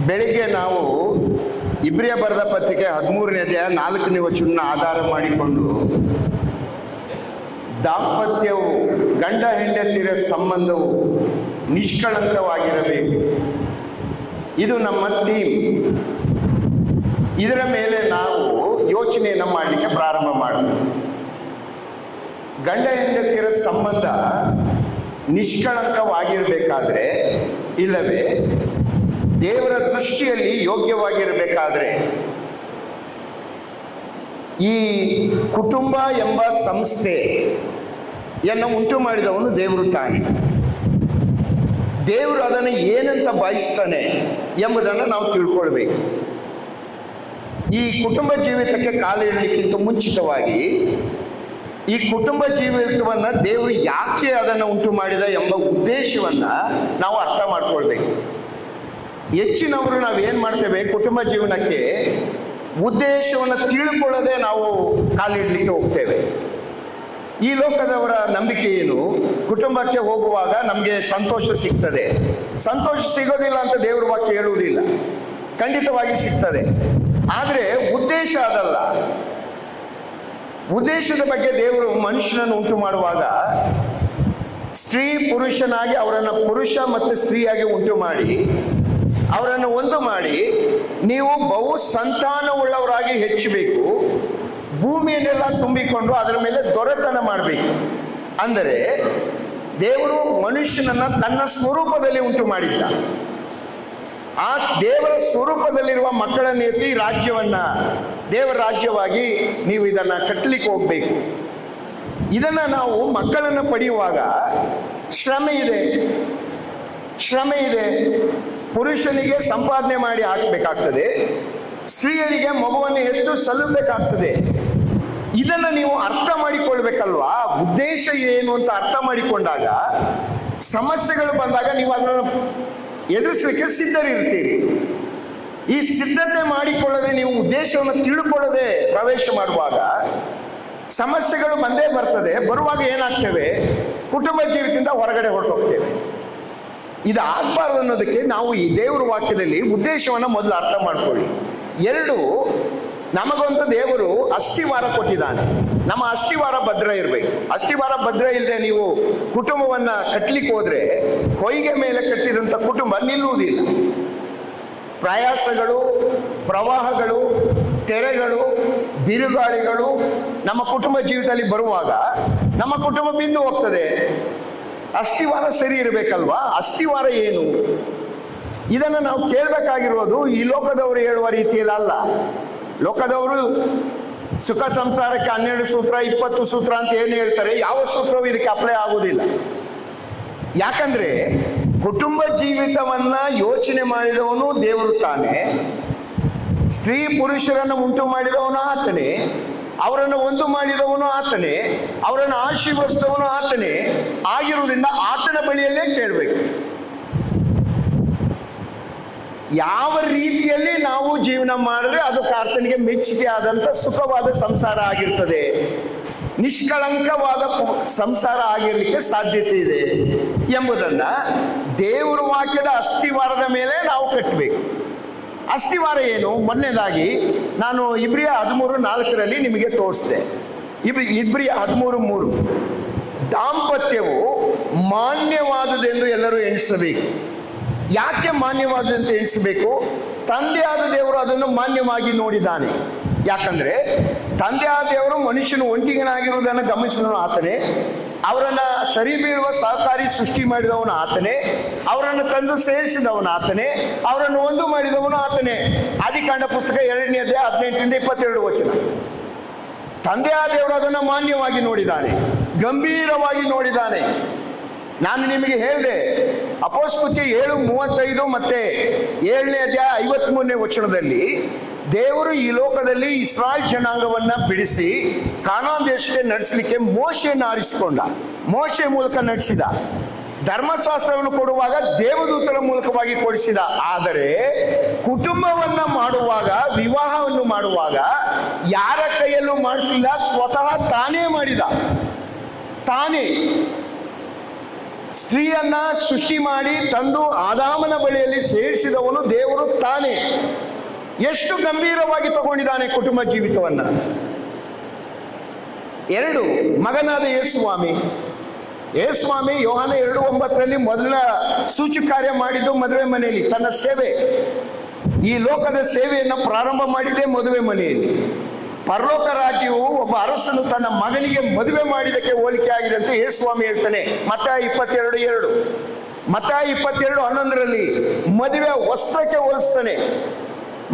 ಬೆಳಿಗ್ಗೆ ನಾವು ಇಬ್ರಿಯ ಬರೆದ ಪತ್ರಿಕೆ 13ನೇ ಅಧ್ಯಾಯ 4ನೇ ವಚನ ಆಧಾರ ಮಾಡಿಕೊಂಡು ದಾಂಪತ್ಯವು ಗಂಡ ಹೆಂಡತಿಯರ ಸಂಬಂಧವು ನಿಷ್ಕಳಂಕವಾಗಿರಬೇಕು. ಇದು ನಮ್ಮ ಥೀಮ್. ಇದರ ಮೇಲೆ ನಾವು ಯೋಚನೆಯನ್ನು ಮಾಡಲಿಕ್ಕೆ ಪ್ರಾರಂಭ ಮಾಡೋಣ. ಗಂಡ ಹೆಂಡತಿಯರ ಸಂಬಂಧ ನಿಷ್ಕಳಂಕವಾಗಿರಬೇಕಾದ್ರೆ, ಇಲ್ಲವೇ ದೇವರ ದೃಷ್ಟಿಯಲ್ಲಿ ಯೋಗ್ಯವಾಗಿರಬೇಕಾದ್ರೆ, ಈ ಕುಟುಂಬ ಎಂಬ ಸಂಸ್ಥೆಯನ್ನು ಉಂಟು ಮಾಡಿದವನು ದೇವರು ತಾನೆ. ದೇವರು ಅದನ್ನು ಏನಂತ ಬಯಸ್ತಾನೆ ಎಂಬುದನ್ನು ನಾವು ತಿಳ್ಕೊಳ್ಬೇಕು. ಈ ಕುಟುಂಬ ಜೀವಿತಕ್ಕೆ ಕಾಲಿಡಲಿಕ್ಕಿಂತ ಮುಂಚಿತವಾಗಿ ಈ ಕುಟುಂಬ ಜೀವಿತವನ್ನು ದೇವರು ಯಾಕೆ ಅದನ್ನು ಉಂಟು ಮಾಡಿದ ಎಂಬ ಉದ್ದೇಶವನ್ನು ನಾವು ಅರ್ಥ ಮಾಡ್ಕೊಳ್ಬೇಕು. ಹೆಚ್ಚಿನವರು ನಾವೇನು ಮಾಡ್ತೇವೆ, ಕುಟುಂಬ ಜೀವನಕ್ಕೆ ಉದ್ದೇಶವನ್ನು ತಿಳ್ಕೊಳ್ಳದೆ ನಾವು ಕಾಲಿಡಲಿಕ್ಕೆ ಹೋಗ್ತೇವೆ. ಈ ಲೋಕದವರ ನಂಬಿಕೆ ಏನು? ಕುಟುಂಬಕ್ಕೆ ಹೋಗುವಾಗ ನಮಗೆ ಸಂತೋಷ ಸಿಗ್ತದೆ. ಸಂತೋಷ ಸಿಗೋದಿಲ್ಲ ಅಂತ ದೇವ್ರ ವಾಕ್ಯ ಹೇಳುವುದಿಲ್ಲ, ಖಂಡಿತವಾಗಿ ಸಿಗ್ತದೆ. ಆದರೆ ಉದ್ದೇಶ ಅದಲ್ಲ. ಉದ್ದೇಶದ ಬಗ್ಗೆ ದೇವರು ಮನುಷ್ಯನನ್ನು ಉಂಟು ಮಾಡುವಾಗ ಸ್ತ್ರೀ ಪುರುಷನಾಗಿ ಅವರನ್ನು ಪುರುಷ ಮತ್ತು ಸ್ತ್ರೀಯಾಗಿ ಉಂಟು ಮಾಡಿ ಅವರನ್ನು ಒಂದು ಮಾಡಿ ನೀವು ಬಹು ಸಂತಾನವುಳ್ಳವರಾಗಿ ಹೆಚ್ಚಬೇಕು, ಭೂಮಿಯನ್ನೆಲ್ಲ ತುಂಬಿಕೊಂಡು ಅದರ ಮೇಲೆ ದೊರೆತನ ಮಾಡಬೇಕು. ಅಂದರೆ ದೇವರು ಮನುಷ್ಯನನ್ನು ತನ್ನ ಸ್ವರೂಪದಲ್ಲಿ ಉಂಟು ಮಾಡಿದ್ದ. ಆ ದೇವರ ಸ್ವರೂಪದಲ್ಲಿರುವ ಮಕ್ಕಳನ್ನು ಎತ್ತಿ ರಾಜ್ಯವನ್ನ ದೇವರ ರಾಜ್ಯವಾಗಿ ನೀವು ಇದನ್ನು ಕಟ್ಟಲಿಕ್ಕೆ ಹೋಗ್ಬೇಕು. ಇದನ್ನು ನಾವು ಮಕ್ಕಳನ್ನು ಪಡೆಯುವಾಗ ಶ್ರಮೆ ಇದೆ. ಪುರುಷನಿಗೆ ಸಂಪಾದನೆ ಮಾಡಿ ಹಾಕಬೇಕಾಗ್ತದೆ, ಸ್ತ್ರೀಯರಿಗೆ ಮಗುವನ್ನು ಎತ್ತು ಸಲ್ಲಬೇಕಾಗ್ತದೆ. ಇದನ್ನು ನೀವು ಅರ್ಥ ಮಾಡಿಕೊಳ್ಬೇಕಲ್ವಾ? ಉದ್ದೇಶ ಏನು ಅಂತ ಅರ್ಥ ಮಾಡಿಕೊಂಡಾಗ ಸಮಸ್ಯೆಗಳು ಬಂದಾಗ ನೀವು ಅದನ್ನು ಎದುರಿಸಲಿಕ್ಕೆ ಸಿದ್ಧರಿರ್ತೀರಿ. ಈ ಸಿದ್ಧತೆ ಮಾಡಿಕೊಳ್ಳದೆ ನೀವು ಉದ್ದೇಶವನ್ನು ತಿಳ್ಕೊಳ್ಳದೆ ಪ್ರವೇಶ ಮಾಡುವಾಗ ಸಮಸ್ಯೆಗಳು ಬಂದೇ ಬರ್ತದೆ. ಬರುವಾಗ ಏನಾಗ್ತೇವೆ, ಕುಟುಂಬ ಜೀವಿತದಿಂದ ಹೊರಗಡೆ ಹೊರಟೋಗ್ತೇವೆ. ಇದು ಆಗಬಾರ್ದು ಅನ್ನೋದಕ್ಕೆ ನಾವು ಈ ದೇವರ ವಾಕ್ಯದಲ್ಲಿ ಉದ್ದೇಶವನ್ನು ಮೊದಲು ಅರ್ಥ ಮಾಡ್ಕೊಳ್ಳಿ. 2, ನಮಗೊಂದು ದೇವರು ಅಸ್ಥಿವಾರ ಕೊಟ್ಟಿದ್ದಾನೆ. ನಮ್ಮ ಅಸ್ಥಿವಾರ ಭದ್ರ ಇರಬೇಕು. ಅಸ್ಥಿವಾರ ಭದ್ರ ಇಲ್ಲದೆ ನೀವು ಕುಟುಂಬವನ್ನ ಕಟ್ಟಲಿಕ್ಕೆ ಹೋದ್ರೆ ಹೊಯ್ಗೆ ಮೇಲೆ ಕಟ್ಟಿದಂಥ ಕುಟುಂಬ ನಿಲ್ಲುವುದಿಲ್ಲ. ಪ್ರಯಾಸಗಳು, ಪ್ರವಾಹಗಳು, ತೆರೆಗಳು, ಬಿರುಗಾಳಿಗಳು ನಮ್ಮ ಕುಟುಂಬ ಜೀವಿತದಲ್ಲಿ ಬರುವಾಗ ನಮ್ಮ ಕುಟುಂಬ ಬಿಂದು ಹೋಗ್ತದೆ. ಅಸ್ಥಿವಾರ ಸರಿ ಇರಬೇಕಲ್ವಾ? ಅಸ್ಥಿವಾರ ಏನು? ಇದನ್ನು ನಾವು ಕೇಳಬೇಕಾಗಿರೋದು ಈ ಲೋಕದವರು ಹೇಳುವ ರೀತಿಯಲ್ಲಿ ಅಲ್ಲ. ಲೋಕದವರು ಸುಖ ಸಂಸಾರಕ್ಕೆ 12 ಸೂತ್ರ 20 ಸೂತ್ರ ಅಂತ ಏನು ಹೇಳ್ತಾರೆ, ಯಾವ ಸೂತ್ರವೂ ಇದಕ್ಕೆ ಅಪ್ಲೈ ಆಗುವುದಿಲ್ಲ. ಯಾಕಂದ್ರೆ ಕುಟುಂಬ ಜೀವಿತವನ್ನ ಯೋಚನೆ ಮಾಡಿದವನು ದೇವರು ತಾನೆ. ಸ್ತ್ರೀ ಪುರುಷರನ್ನು ಉಂಟು ಮಾಡಿದವನು ಆತನೇ, ಅವರನ್ನು ಒಂದು ಮಾಡಿದವನು ಆತನೇ, ಅವರನ್ನು ಆಶೀರ್ವದಿಸಿದವನು ಆತನೇ. ಆಗಿರುವುದರಿಂದ ಆತನ ಬಳಿಯಲ್ಲೇ ಕೇಳಬೇಕು. ಯಾವ ರೀತಿಯಲ್ಲಿ ನಾವು ಜೀವನ ಮಾಡಿದ್ರೆ ಅದು ಆತನಿಗೆ ಮೆಚ್ಚುಗೆ ಆದಂತ ಸುಖವಾದ ಸಂಸಾರ ಆಗಿರ್ತದೆ, ನಿಷ್ಕಳಂಕವಾದ ಸಂಸಾರ ಆಗಿರ್ಲಿಕ್ಕೆ ಸಾಧ್ಯತೆ ಇದೆ ಎಂಬುದನ್ನ ದೇವರ ವಾಕ್ಯದ ಅಸ್ಥಿವಾರದ ಮೇಲೆ ನಾವು ಕಟ್ಟಬೇಕು. ಅಸ್ಥಿವಾರ ಏನು? ಮೊದಲನೇದಾಗಿ ನಾನು ಇಬ್ರಿಯ 13:4 ನಿಮಗೆ ತೋರಿಸಿದೆ. ಇಬ್ರಿಯ 13:3 ದಾಂಪತ್ಯವು ಮಾನ್ಯವಾದುದೆಂದು ಎಲ್ಲರೂ ಎಣಿಸಬೇಕು. ಯಾಕೆ ಮಾನ್ಯವಾದಂತೆ ಎಣಿಸಬೇಕು? ತಂದೆಯಾದ ದೇವರು ಅದನ್ನು ಮಾನ್ಯವಾಗಿ ನೋಡಿದ್ದಾನೆ. ಯಾಕಂದ್ರೆ ತಂದೆಯಾದ ದೇವರು ಮನುಷ್ಯನು ಒಂಟಿಗನಾಗಿರುವುದನ್ನು ಗಮನಿಸಿದವನು ಆತನೇ, ಅವರನ್ನ ಸರಿ ಬೀಳುವ ಸಹಕಾರಿ ಸೃಷ್ಟಿ ಮಾಡಿದವನು ಆತನೇ, ಅವರನ್ನು ತಂದು ಸೇರಿಸಿದವನು ಆತನೇ, ಅವರನ್ನು ಒಂದು ಮಾಡಿದವನು ಆತನೇ. ಆದಿಕಾಂಡ ಪುಸ್ತಕ 2ನೇ ಅಧ್ಯಾಯ 18-22 ವಚನ. ತಂದೆಯಾದ ದೇವರು ಅದನ್ನು ಮಾನ್ಯವಾಗಿ ನೋಡಿದ್ದಾನೆ, ಗಂಭೀರವಾಗಿ ನೋಡಿದ್ದಾನೆ. ನಾನು ನಿಮಗೆ ಹೇಳಿದೆ, ಅಪೊಸ್ತಲ 7:35 ಮತ್ತೆ 7ನೇ ಅಧ್ಯಾಯ 53ನೇ ವಚನದಲ್ಲಿ ದೇವರು ಈ ಲೋಕದಲ್ಲಿ ಇಸ್ರಾಯೇಲ್ ಜನಾಂಗವನ್ನ ಬಿಡಿಸಿ ಕಾನಾನ್ ದೇಶಕ್ಕೆ ನಡೆಸಲಿಕ್ಕೆ ಮೋಶೆಯನ್ನು ಆರಿಸಿಕೊಂಡ. ಮೋಶೆ ಮೂಲಕ ನಡೆಸಿದ. ಧರ್ಮಶಾಸ್ತ್ರವನ್ನು ಕೊಡುವಾಗ ದೇವದೂತರ ಮೂಲಕವಾಗಿ ಕೊಡಿಸಿದ. ಆದರೆ ಕುಟುಂಬವನ್ನ ಮಾಡುವಾಗ, ವಿವಾಹವನ್ನು ಮಾಡುವಾಗ ಯಾರ ಕೈಯಲ್ಲೂ ಮಾಡಿಸಿಲ್ಲ, ಸ್ವತಃ ತಾನೇ ಮಾಡಿದ. ತಾನೇ ಸ್ತ್ರೀಯನ್ನ ಸೃಷ್ಟಿ ಮಾಡಿ ತಂದು ಆದಾಮನ ಬಳಿಯಲ್ಲಿ ಸೇರಿಸಿದವನು ದೇವರು ತಾನೇ. ಎಷ್ಟು ಗಂಭೀರವಾಗಿ ತಗೊಂಡಿದ್ದಾನೆ ಕುಟುಂಬ ಜೀವಿತವನ್ನ. 2, ಮಗನಾದ ಯೇಸುಸ್ವಾಮಿ. ಯೇಸುಸ್ವಾಮಿ ಯೋಹಾನ 2:9 ಮೊದಲ ಸೂಚಕ ಕಾರ್ಯ ಮಾಡಿದ್ದು ಮದುವೆ ಮನೆಯಲ್ಲಿ. ತನ್ನ ಸೇವೆ, ಈ ಲೋಕದ ಸೇವೆಯನ್ನು ಪ್ರಾರಂಭ ಮಾಡಿದ್ದೇ ಮದುವೆ ಮನೆಯಲ್ಲಿ. ಪರಲೋಕ ರಾಜ್ಯವು ಒಬ್ಬ ಅರಸನು ತನ್ನ ಮಗನಿಗೆ ಮದುವೆ ಮಾಡಿದಕ್ಕೆ ಹೋಲಿಕೆ ಆಗಿದೆ ಅಂತ ಯೇಸುಸ್ವಾಮಿ ಹೇಳ್ತಾನೆ. ಮತ್ತಾಯ 22:2, ಮತ್ತಾಯ 22:11 ಮದುವೆ ವಸ್ತ್ರಕ್ಕೆ ಹೋಲಿಸ್ತಾನೆ.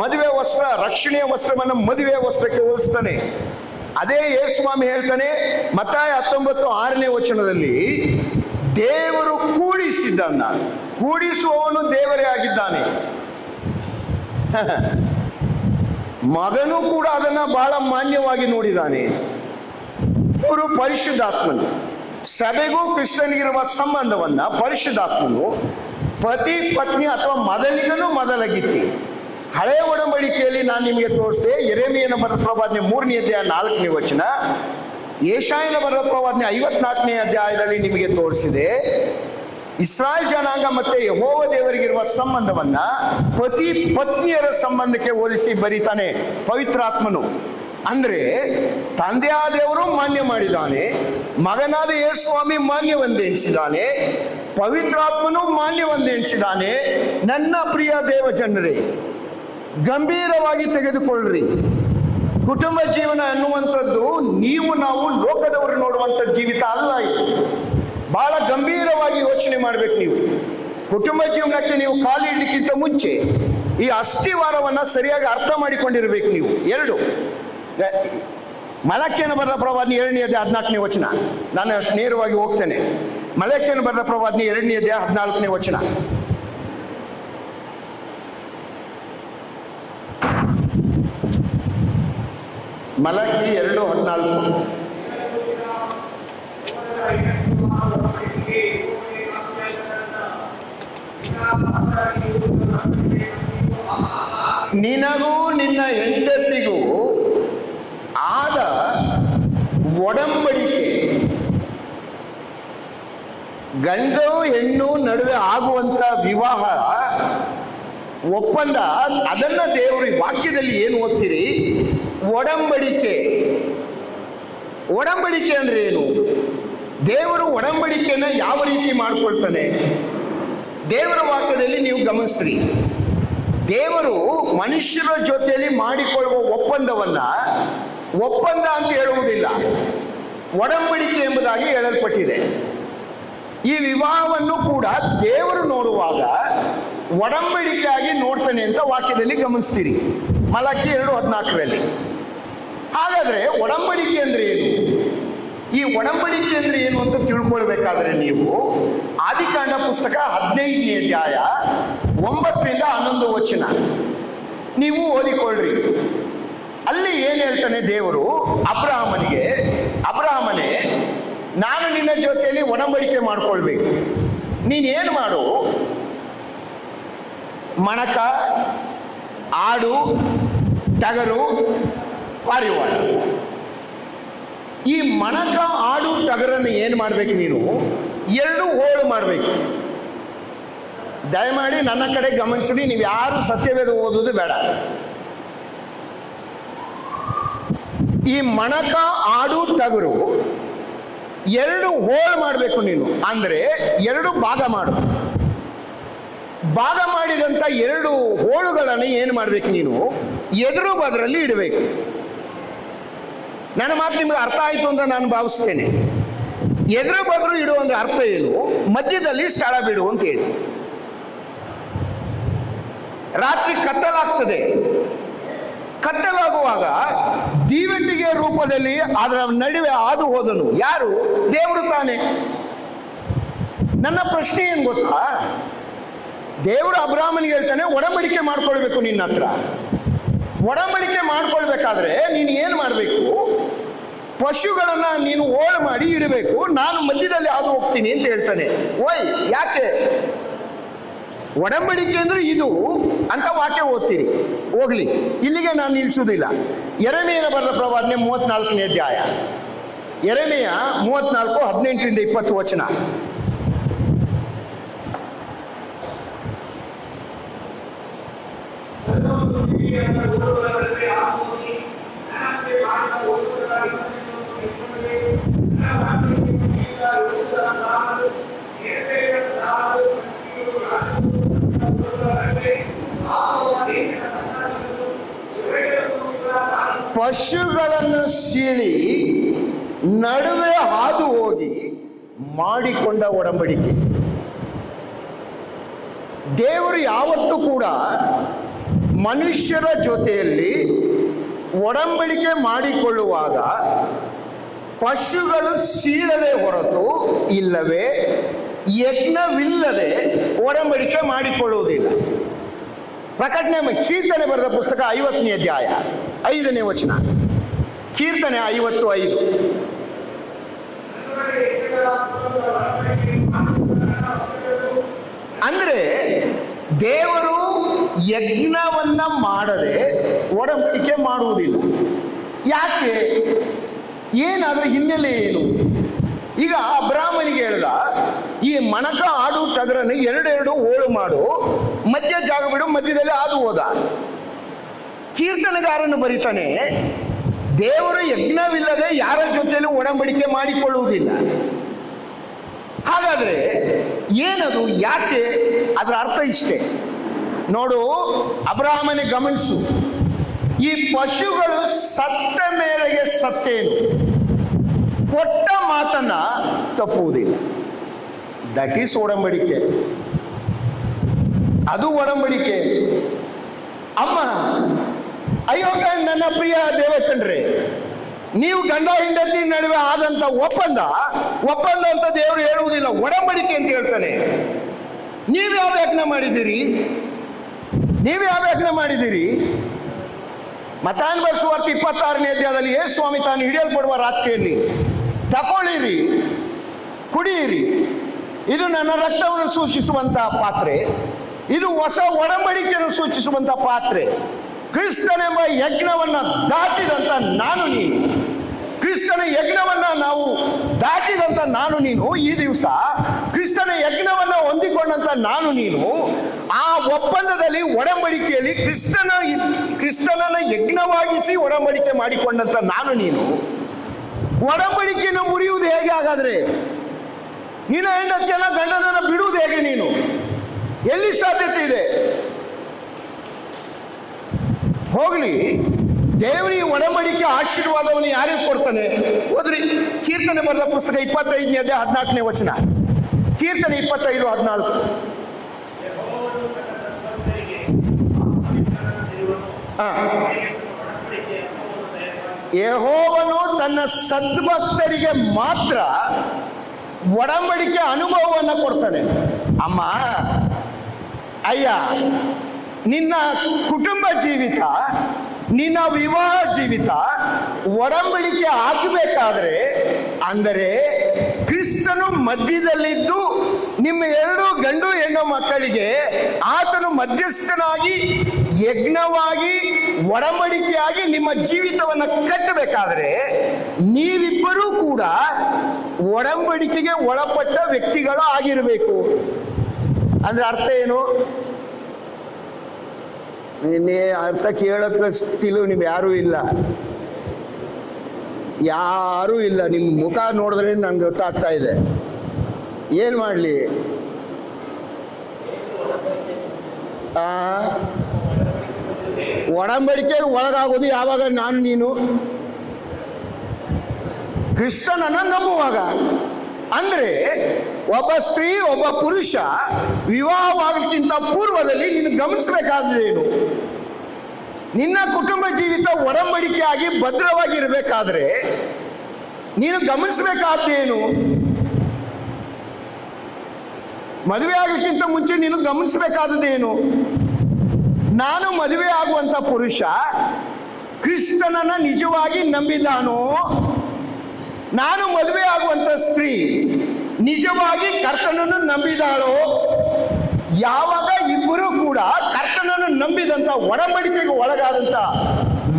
ಮದುವೆ ವಸ್ತ್ರ, ರಕ್ಷಣೆಯ ವಸ್ತ್ರವನ್ನು ಮದುವೆ ವಸ್ತ್ರಕ್ಕೆ ಹೋಲಿಸ್ತಾನೆ. ಅದೇ ಯೇಸುಸ್ವಾಮಿ ಹೇಳ್ತಾನೆ ಮತ್ತಾಯ 19:6 ದೇವರು ಕೂಡಿಸಿದ್ದನ್ನ, ಕೂಡಿಸುವವನು ದೇವರೇ ಆಗಿದ್ದಾನೆ. ಮಗನು ಕೂಡ ಅದನ್ನ ಬಹಳ ಮಾನ್ಯವಾಗಿ ನೋಡಿದ್ದಾನೆ. ಇವರು ಪರಿಶುದ್ಧಾತ್ಮನು. ಸಭೆಗೂ ಕ್ರಿಸ್ತನಿಗಿರುವ ಸಂಬಂಧವನ್ನ ಪರಿಶುದ್ಧಾತ್ಮನು ಪತಿ ಪತ್ನಿ ಅಥವಾ ಮೊದಲಿಗನು ಮೊದಲಗಿತ್ತಿ. ಹಳೆ ಒಡಂಬಡಿಕೆಯಲ್ಲಿ ನಾನು ನಿಮಗೆ ತೋರಿಸಿದೆ. ಯೆರೆಮೀಯನ ಬರೆದ ಪ್ರವಾದನೆ 3ನೇ ಅಧ್ಯಾಯ 4ನೇ ವಚನ, ಯೆಶಾಯನ ಬರೆದ ಪ್ರವಾದನೆ 54ನೇ ಅಧ್ಯಾಯದಲ್ಲಿ ನಿಮಗೆ ತೋರಿಸಿದೆ. ಇಸ್ರಾಯೇಲ್ ಜನಾಂಗ ಮತ್ತೆ ಯೆಹೋವ ದೇವರಿಗಿರುವ ಸಂಬಂಧವನ್ನ ಪತಿ ಪತ್ನಿಯರ ಸಂಬಂಧಕ್ಕೆ ಹೋಲಿಸಿ ಬರೀತಾನೆ ಪವಿತ್ರಾತ್ಮನು. ಅಂದ್ರೆ ತಂದೆಯಾದ ದೇವರು ಮಾನ್ಯ ಮಾಡಿದ್ದಾನೆ, ಮಗನಾದ ಯೇಸುಸ್ವಾಮಿ ಮಾನ್ಯವೆಂದೆಣಿಸಿದ್ದಾನೆ, ಪವಿತ್ರಾತ್ಮನು ಮಾನ್ಯವೆಂದೆಣಿಸಿದ್ದಾನೆ. ನನ್ನ ಪ್ರಿಯ ದೇವ ಜನರೇ, ಗಂಭೀರವಾಗಿ ತೆಗೆದುಕೊಳ್ಳ್ರಿ. ಕುಟುಂಬ ಜೀವನ ಅನ್ನುವಂಥದ್ದು ನೀವು ನಾವು ಲೋಕದವರು ನೋಡುವಂಥ ಜೀವಿತ ಅಲ್ಲ. ಇದು ಬಹಳ ಗಂಭೀರವಾಗಿ ಯೋಚನೆ ಮಾಡ್ಬೇಕು ನೀವು. ಕುಟುಂಬ ಜೀವನಕ್ಕೆ ನೀವು ಕಾಲಿಡ್ಲಿಕ್ಕಿಂತ ಮುಂಚೆ ಈ ಅಸ್ಥಿವಾರವನ್ನ ಸರಿಯಾಗಿ ಅರ್ಥ ಮಾಡಿಕೊಂಡಿರ್ಬೇಕು ನೀವು. 2, ಮಲಕಿಯನ ಬರೆದ ಪ್ರವಾದನೆ 2ನೇ ಅಧ್ಯಾಯ 14ನೇ ವಚನ. ನಾನು ನೇರವಾಗಿ ಹೋಗ್ತೇನೆ. ಮಲಕಿಯನ ಬರೆದ ಪ್ರವಾದನೆ 2ನೇ ಅಧ್ಯಾಯ 14ನೇ ವಚನ. ಮಲಕಿ 2:14. ನಿನಗೂ ನಿನ್ನ ಹೆಂಡತಿಗೂ ಆದ ಒಡಂಬಡಿಕೆ, ಗಂಡು ಹೆಣ್ಣು ನಡುವೆ ಆಗುವಂತ ವಿವಾಹ ಒಪ್ಪಂದ, ಅದನ್ನ ದೇವರು ವಾಕ್ಯದಲ್ಲಿ ಏನು ಓದ್ತೀರಿ? ಒಡಂಬಡಿಕೆ. ಒಡಂಬಡಿಕೆ ಅಂದ್ರೆ ಏನು? ದೇವರು ಒಡಂಬಡಿಕೆಯನ್ನ ಯಾವ ರೀತಿ ಮಾಡ್ಕೊಳ್ತಾನೆ? ದೇವರ ವಾಕ್ಯದಲ್ಲಿ ನೀವು ಗಮನಿಸ್ರಿ. ದೇವರು ಮನುಷ್ಯರ ಜೊತೆಯಲ್ಲಿ ಮಾಡಿಕೊಳ್ಳುವ ಒಪ್ಪಂದವನ್ನ ಒಪ್ಪಂದ ಅಂತ ಹೇಳುವುದಿಲ್ಲ, ಒಡಂಬಡಿಕೆ ಎಂಬುದಾಗಿ ಹೇಳಲ್ಪಟ್ಟಿದೆ. ಈ ವಿವಾಹವನ್ನು ಕೂಡ ದೇವರು ನೋಡುವಾಗ ಒಡಂಬಡಿಕೆಯಾಗಿ ನೋಡ್ತಾನೆ ಅಂತ ವಾಕ್ಯದಲ್ಲಿ ಗಮನಿಸ್ತೀರಿ, ಮಲಕಿ 2:14. ಹಾಗಾದ್ರೆ ಒಡಂಬಡಿಕೆ ಅಂದ್ರೆ ಏನು? ಈ ಒಡಂಬಡಿಕೆ ಅಂದ್ರೆ ಏನು ಅಂತ ತಿಳ್ಕೊಳ್ಬೇಕಾದ್ರೆ ನೀವು ಆದಿಕಾಂಡ ಪುಸ್ತಕ 15ನೇ ಅಧ್ಯಾಯ 9ರಿಂದ 11 ವಚನ ನೀವು ಓದಿಕೊಳ್ಳ್ರಿ. ಅಲ್ಲಿ ಏನ್ ಹೇಳ್ತಾನೆ ದೇವರು ಅಬ್ರಹಾಮನಿಗೆ, ಅಬ್ರಹಾಮನೇ, ನಾನು ನಿನ್ನ ಜೊತೆಯಲ್ಲಿ ಒಡಂಬಡಿಕೆ ಮಾಡ್ಕೊಳ್ಬೇಕು. ನೀನೇನು ಮಾಡು, ಮಣಕ, ಆಡು, ಟಗರು, ಪಾರಿವಾಳ. ಈ ಮಣಕ, ಆಡು, ಟಗರನ್ನು ಏನು ಮಾಡ್ಬೇಕು? ನೀನು 2 ಹೋಳು ಮಾಡಬೇಕು. ದಯಮಾಡಿ ನನ್ನ ಕಡೆ ಗಮನಿಸಿ, ನೀವು ಯಾರು ಸತ್ಯವೇದ ಓದುವುದು ಬೇಡ. ಈ ಮಣಕ, ಆಡು, ಟಗರು 2 ಹೋಳು ಮಾಡಬೇಕು ನೀನು. ಅಂದ್ರೆ 2 ಭಾಗ ಮಾಡು. ಭಾಗ ಮಾಡಿದಂತ 2 ಹೋಳುಗಳನ್ನು ಏನು ಮಾಡ್ಬೇಕು? ನೀನು ಎದುರು ಬದರಲ್ಲಿ ಇಡಬೇಕು. ನನ್ನ ಮಾತು ನಿಮ್ಗೆ ಅರ್ಥ ಆಯ್ತು ಅಂತ ನಾನು ಭಾವಿಸ್ತೇನೆ. ಎದುರು ಬದರು ಇಡು ಅಂದ್ರೆ ಅರ್ಥ ಏನು? ಮಧ್ಯದಲ್ಲಿ ಸ್ಥಳ ಬಿಡು ಅಂತ ಹೇಳಿ. ರಾತ್ರಿ ಕತ್ತಲಾಗ್ತದೆ. ಕತ್ತಲಾಗುವಾಗ ದೀವಟಿಗೆ ರೂಪದಲ್ಲಿ ಅದರ ನಡುವೆ ಹಾದು ಹೋದನು ಯಾರು? ದೇವರು ತಾನೆ. ನನ್ನ ಪ್ರಶ್ನೆ ಏನ್ ಗೊತ್ತಾ? ದೇವರು ಅಬ್ರಾಹ್ಮನಿಗೆ ಹೇಳ್ತಾನೆ, ಒಡಂಬಡಿಕೆ ಮಾಡ್ಕೊಳ್ಬೇಕು ನಿನ್ನ ಹತ್ರ. ಒಡಂಬಡಿಕೆ ಮಾಡ್ಕೊಳ್ಬೇಕಾದ್ರೆ ನೀನು ಏನು ಮಾಡಬೇಕು? ಪಶುಗಳನ್ನ ನೀನು ಓಳು ಮಾಡಿ ಇಡಬೇಕು. ನಾನು ಮಧ್ಯದಲ್ಲಿ ಹಾದು ಹೋಗ್ತೀನಿ ಅಂತ ಹೇಳ್ತಾನೆ. ಓಯ್, ಯಾಕೆ? ಒಡಂಬಡಿಕೆ ಅಂದ್ರೆ ಇದು ಅಂತ ವಾಕ್ಯ ಓದ್ತೀರಿ. ಹೋಗ್ಲಿ, ಇಲ್ಲಿಗೆ ನಾನು ನಿಲ್ಸುವುದಿಲ್ಲ. ಯೆರೆಮೀಯನ ಬರೆದ ಪ್ರವಾದನೆ 34ನೇ ಅಧ್ಯಾಯ, ಯೆರೆಮೀಯ 34:18-20 ವಚನ. ಪಶುಗಳನ್ನು ಸೀಳಿ ನಡುವೆ ಹಾದು ಹೋಗಿ ಮಾಡಿಕೊಂಡ ಒಡಂಬಡಿಕೆ. ದೇವರು ಯಾವತ್ತೂ ಕೂಡ ಮನುಷ್ಯರ ಜೊತೆಯಲ್ಲಿ ಒಡಂಬಡಿಕೆ ಮಾಡಿಕೊಳ್ಳುವಾಗ ಪಶುಗಳು ಸೀಳದೆ ಹೊರತು ಇಲ್ಲವೇ ಯಜ್ಞವಿಲ್ಲದೆ ಒಡಂಬಡಿಕೆ ಮಾಡಿಕೊಳ್ಳುವುದಿಲ್ಲ. ಪ್ರಕಟಣೆ ಕೀರ್ತನೆ ಬರೆದ ಪುಸ್ತಕ 50ನೇ ಅಧ್ಯಾಯ 5ನೇ ವಚನ. ಕೀರ್ತನೆ 55. ಅಂದ್ರೆ ದೇವರು ಯಜ್ಞವನ್ನ ಮಾಡದೆ ಒಡಂಬಡಿಕೆ ಮಾಡುವುದಿಲ್ಲ. ಯಾಕೆ? ಏನಾದ್ರೂ ಹಿನ್ನೆಲೆ ಏನು? ಈಗ ಅಬ್ರಾಹ್ಮನಿಗೆ ಹೇಳ್ದ, ಈ ಮಣಕ ಆಡು ಟಗರನ್ನು ಎರಡೆರಡು ಹೋಳು ಮಾಡು, ಮಧ್ಯ ಜಾಗ ಬಿಡು, ಮಧ್ಯದಲ್ಲಿ ಹಾದು ಹೋದ. ಕೀರ್ತನೆಗಾರನು ಬರೀತಾನೆ, ದೇವರು ಯಜ್ಞವಿಲ್ಲದೆ ಯಾರ ಜೊತೆಯಲ್ಲೂ ಒಡಂಬಡಿಕೆ ಮಾಡಿಕೊಳ್ಳುವುದಿಲ್ಲ. ಹಾಗಾದ್ರೆ ಏನದು? ಯಾಕೆ? ಅದರ ಅರ್ಥ ಇಷ್ಟೇ ನೋಡು. ಅಬ್ರಾಹ್ಮನೇ ಗಮನಿಸು, ಈ ಪಶುಗಳು ಸತ್ತ ಮೇರೆಗೆ ಸತ್ತೇನು, ಕೊಟ್ಟ ಮಾತನ್ನ ತಪ್ಪುವುದಿಲ್ಲ. ದಟ್ ಈಸ್ ಒಡಂಬಡಿಕೆ. ಅದು ಒಡಂಬಡಿಕೆ. ಅಮ್ಮ, ಅಯ್ಯೋ ನನ್ನ ಪ್ರಿಯ ದೇವಚಂಡ್ರೆ, ನೀವು ಗಂಡ ಹೆಂಡತಿ ನಡುವೆ ಆದಂತ ಒಪ್ಪಂದ ಅಂತ ದೇವರು ಹೇಳುವುದಿಲ್ಲ, ಒಡಂಬಡಿಕೆ ಅಂತ ಹೇಳ್ತಾನೆ. ನೀವ್ಯಾವ ಯಜ್ಞ ಮಾಡಿದ್ದೀರಿ? ಮತ್ತಾಯನ ಸುವಾರ್ತೆ 26ನೇ ಅಧ್ಯಾಯದಲ್ಲಿ ಯೇಸು ಸ್ವಾಮಿ ತಾನು ಹಿಡಿಯಲ್ಪಡುವ ರಾತ್ರಿಯಲ್ಲಿ, ತಕೊಳ್ಳಿರಿ, ಕುಡಿಯಿರಿ, ಇದು ನನ್ನ ರಕ್ತವನ್ನು ಸೂಚಿಸುವಂತಹ ಪಾತ್ರೆ, ಇದು ಹೊಸ ಒಡಂಬಡಿಕೆಯನ್ನು ಸೂಚಿಸುವಂತಹ ಪಾತ್ರೆ. ಕ್ರಿಸ್ತನೆಂಬ ಯಜ್ಞವನ್ನ ದಾಟಿದಂತ ನಾನು ನೀನು, ಕ್ರಿಸ್ತನ ಯಜ್ಞವನ್ನ ನಾವು ದಾಟಿದಂತ ನಾನು ನೀನು, ಈ ದಿವಸ ಕ್ರಿಸ್ತನ ಯಜ್ಞವನ್ನ ಹೊಂದಿಕೊಂಡಂತ ನಾನು ನೀನು, ಆ ಒಪ್ಪಂದದಲ್ಲಿ ಒಡಂಬಡಿಕೆಯಲ್ಲಿ ಕ್ರಿಸ್ತನನ್ನ ಯಜ್ಞವಾಗಿಸಿ ಒಡಂಬಡಿಕೆ ಮಾಡಿಕೊಂಡಂತ ನಾನು ನೀನು, ಒಡಂಬಡಿಕೆಯನ್ನು ಮುರಿಯುವುದು ಹೇಗೆ? ಹಾಗಾದ್ರೆ ನಿನ್ನ ಹೆಂಡತಿಯನ್ನ ಗಂಡನನ್ನ ಬಿಡುವುದು ಹೇಗೆ? ನೀನು ಎಲ್ಲಿ ಸಾಧ್ಯತೆ ಇದೆ? ಹೋಗ್ಲಿ, ದೇವರಿ ಒಡಂಬಡಿಕೆ ಆಶೀರ್ವಾದವನ್ನು ಯಾರಿಗೆ ಕೊಡ್ತಾನೆ? ಹೋದ್ರಿ ಕೀರ್ತನೆ ಬರೆದ ಪುಸ್ತಕ 25ನೇ ಅಧ್ಯಾಯ 14ನೇ ವಚನ. ಕೀರ್ತನೆ 25:14. ಯೆಹೋವನು ತನ್ನ ಸದ್ಭಕ್ತರಿಗೆ ಮಾತ್ರ ಒಡಂಬಡಿಕೆ ಅನುಭವವನ್ನು ಕೊಡ್ತಾನೆ. ಅಮ್ಮ, ಅಯ್ಯ, ನಿನ್ನ ಕುಟುಂಬ ಜೀವಿತ, ನಿನ್ನ ವಿವಾಹ ಜೀವಿತ ಒಡಂಬಡಿಕೆ ಆಗಬೇಕಾದ್ರೆ, ಅಂದರೆ ಕ್ರಿಸ್ತನು ಮಧ್ಯದಲ್ಲಿದ್ದು ನಿಮ್ಮ ಎರಡು ಗಂಡು ಹೆಣ್ಣು ಮಕ್ಕಳಿಗೆ ಆತನು ಮಧ್ಯಸ್ಥನಾಗಿ ಯಜ್ಞವಾಗಿ ಒಡಂಬಡಿಕೆಯಾಗಿ ನಿಮ್ಮ ಜೀವಿತವನ್ನು ಕಟ್ಟಬೇಕಾದ್ರೆ ನೀವಿಬ್ಬರೂ ಕೂಡ ಒಡಂಬಡಿಕೆಗೆ ಒಳಪಟ್ಟ ವ್ಯಕ್ತಿಗಳು ಆಗಿರಬೇಕು. ಅಂದ್ರೆ ಅರ್ಥ ಏನು? ಅರ್ಥ ಕೇಳಕ್ಕೆ ಸ್ಥಿತಿಲು ನೀವು ಯಾರೂ ಇಲ್ಲ. ನಿಮ್ಮ ಮುಖ ನೋಡಿದ್ರೆ ನನ್ಗೆ ಗೊತ್ತಾಗ್ತಾ ಇದೆ. ಏನ್ ಮಾಡ್ಲಿ? ಒಡಂಬಡಿಕೆ ಒಳಗಾಗೋದು ಯಾವಾಗ? ನಾನು ನೀನು ಕ್ರಿಸ್ತನನ್ನ ನಂಬುವಾಗ. ಅಂದ್ರೆ ಒಬ್ಬ ಸ್ತ್ರೀ ಒಬ್ಬ ಪುರುಷ ವಿವಾಹವಾಗಕ್ಕಿಂತ ಪೂರ್ವದಲ್ಲಿ ನೀನು ಗಮನಿಸಬೇಕಾದ್ರೇನು? ನಿನ್ನ ಕುಟುಂಬ ಜೀವಿತ ಒಡಂಬಡಿಕೆಯಾಗಿ ಭದ್ರವಾಗಿ ಇರಬೇಕಾದ್ರೆ ನೀನು ಗಮನಿಸಬೇಕಾದ್ದೇನು? ಮದುವೆ ಆಗಲಿಕ್ಕಿಂತ ಮುಂಚೆ ನೀನು ಗಮನಿಸಬೇಕಾದದ್ದೇನು? ನಾನು ಮದುವೆ ಆಗುವಂತ ಪುರುಷ ಕ್ರಿಸ್ತನನ್ನ ನಿಜವಾಗಿ ನಂಬಿದಾನೋ? ನಾನು ಮದುವೆ ಆಗುವಂತ ಸ್ತ್ರೀ ನಿಜವಾಗಿ ಕರ್ತನನ್ನು ನಂಬಿದಾಳೋ? ಯಾವಾಗ ಇಬ್ಬರು ಕೂಡ ಕರ್ತನನ್ನು ನಂಬಿದಂತ ಒಡಂಬಡಿಕೆಗೆ ಒಳಗಾದಂತ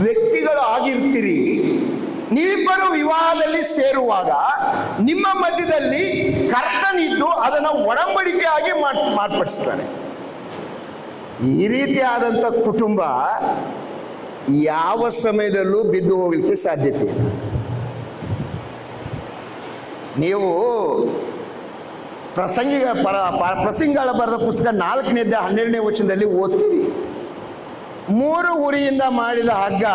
ವ್ಯಕ್ತಿಗಳು ಆಗಿರ್ತೀರಿ, ನೀವಿಬ್ಬರು ವಿವಾಹದಲ್ಲಿ ಸೇರುವಾಗ ನಿಮ್ಮ ಮಧ್ಯದಲ್ಲಿ ಕರ್ತನಿದ್ದು ಅದನ್ನು ಒಡಂಬಡಿಕೆಯಾಗಿ ಮಾರ್ಪಡಿಸ್ತಾನೆ. ಈ ರೀತಿಯಾದಂಥ ಕುಟುಂಬ ಯಾವ ಸಮಯದಲ್ಲೂ ಬಿದ್ದು ಹೋಗಲಿಕ್ಕೆ ಸಾಧ್ಯತೆ ಇಲ್ಲ. ನೀವು ಪ್ರಸಂಗಿಗಳ ಬರೆದ ಪುಸ್ತಕ 4ನೇ ಅಧ್ಯಾಯ 12ನೇ ವಚನದಲ್ಲಿ ಓದ್ತೀರಿ. 3 ಉರಿಯಿಂದ ಮಾಡಿದ ಹಗ್ಗ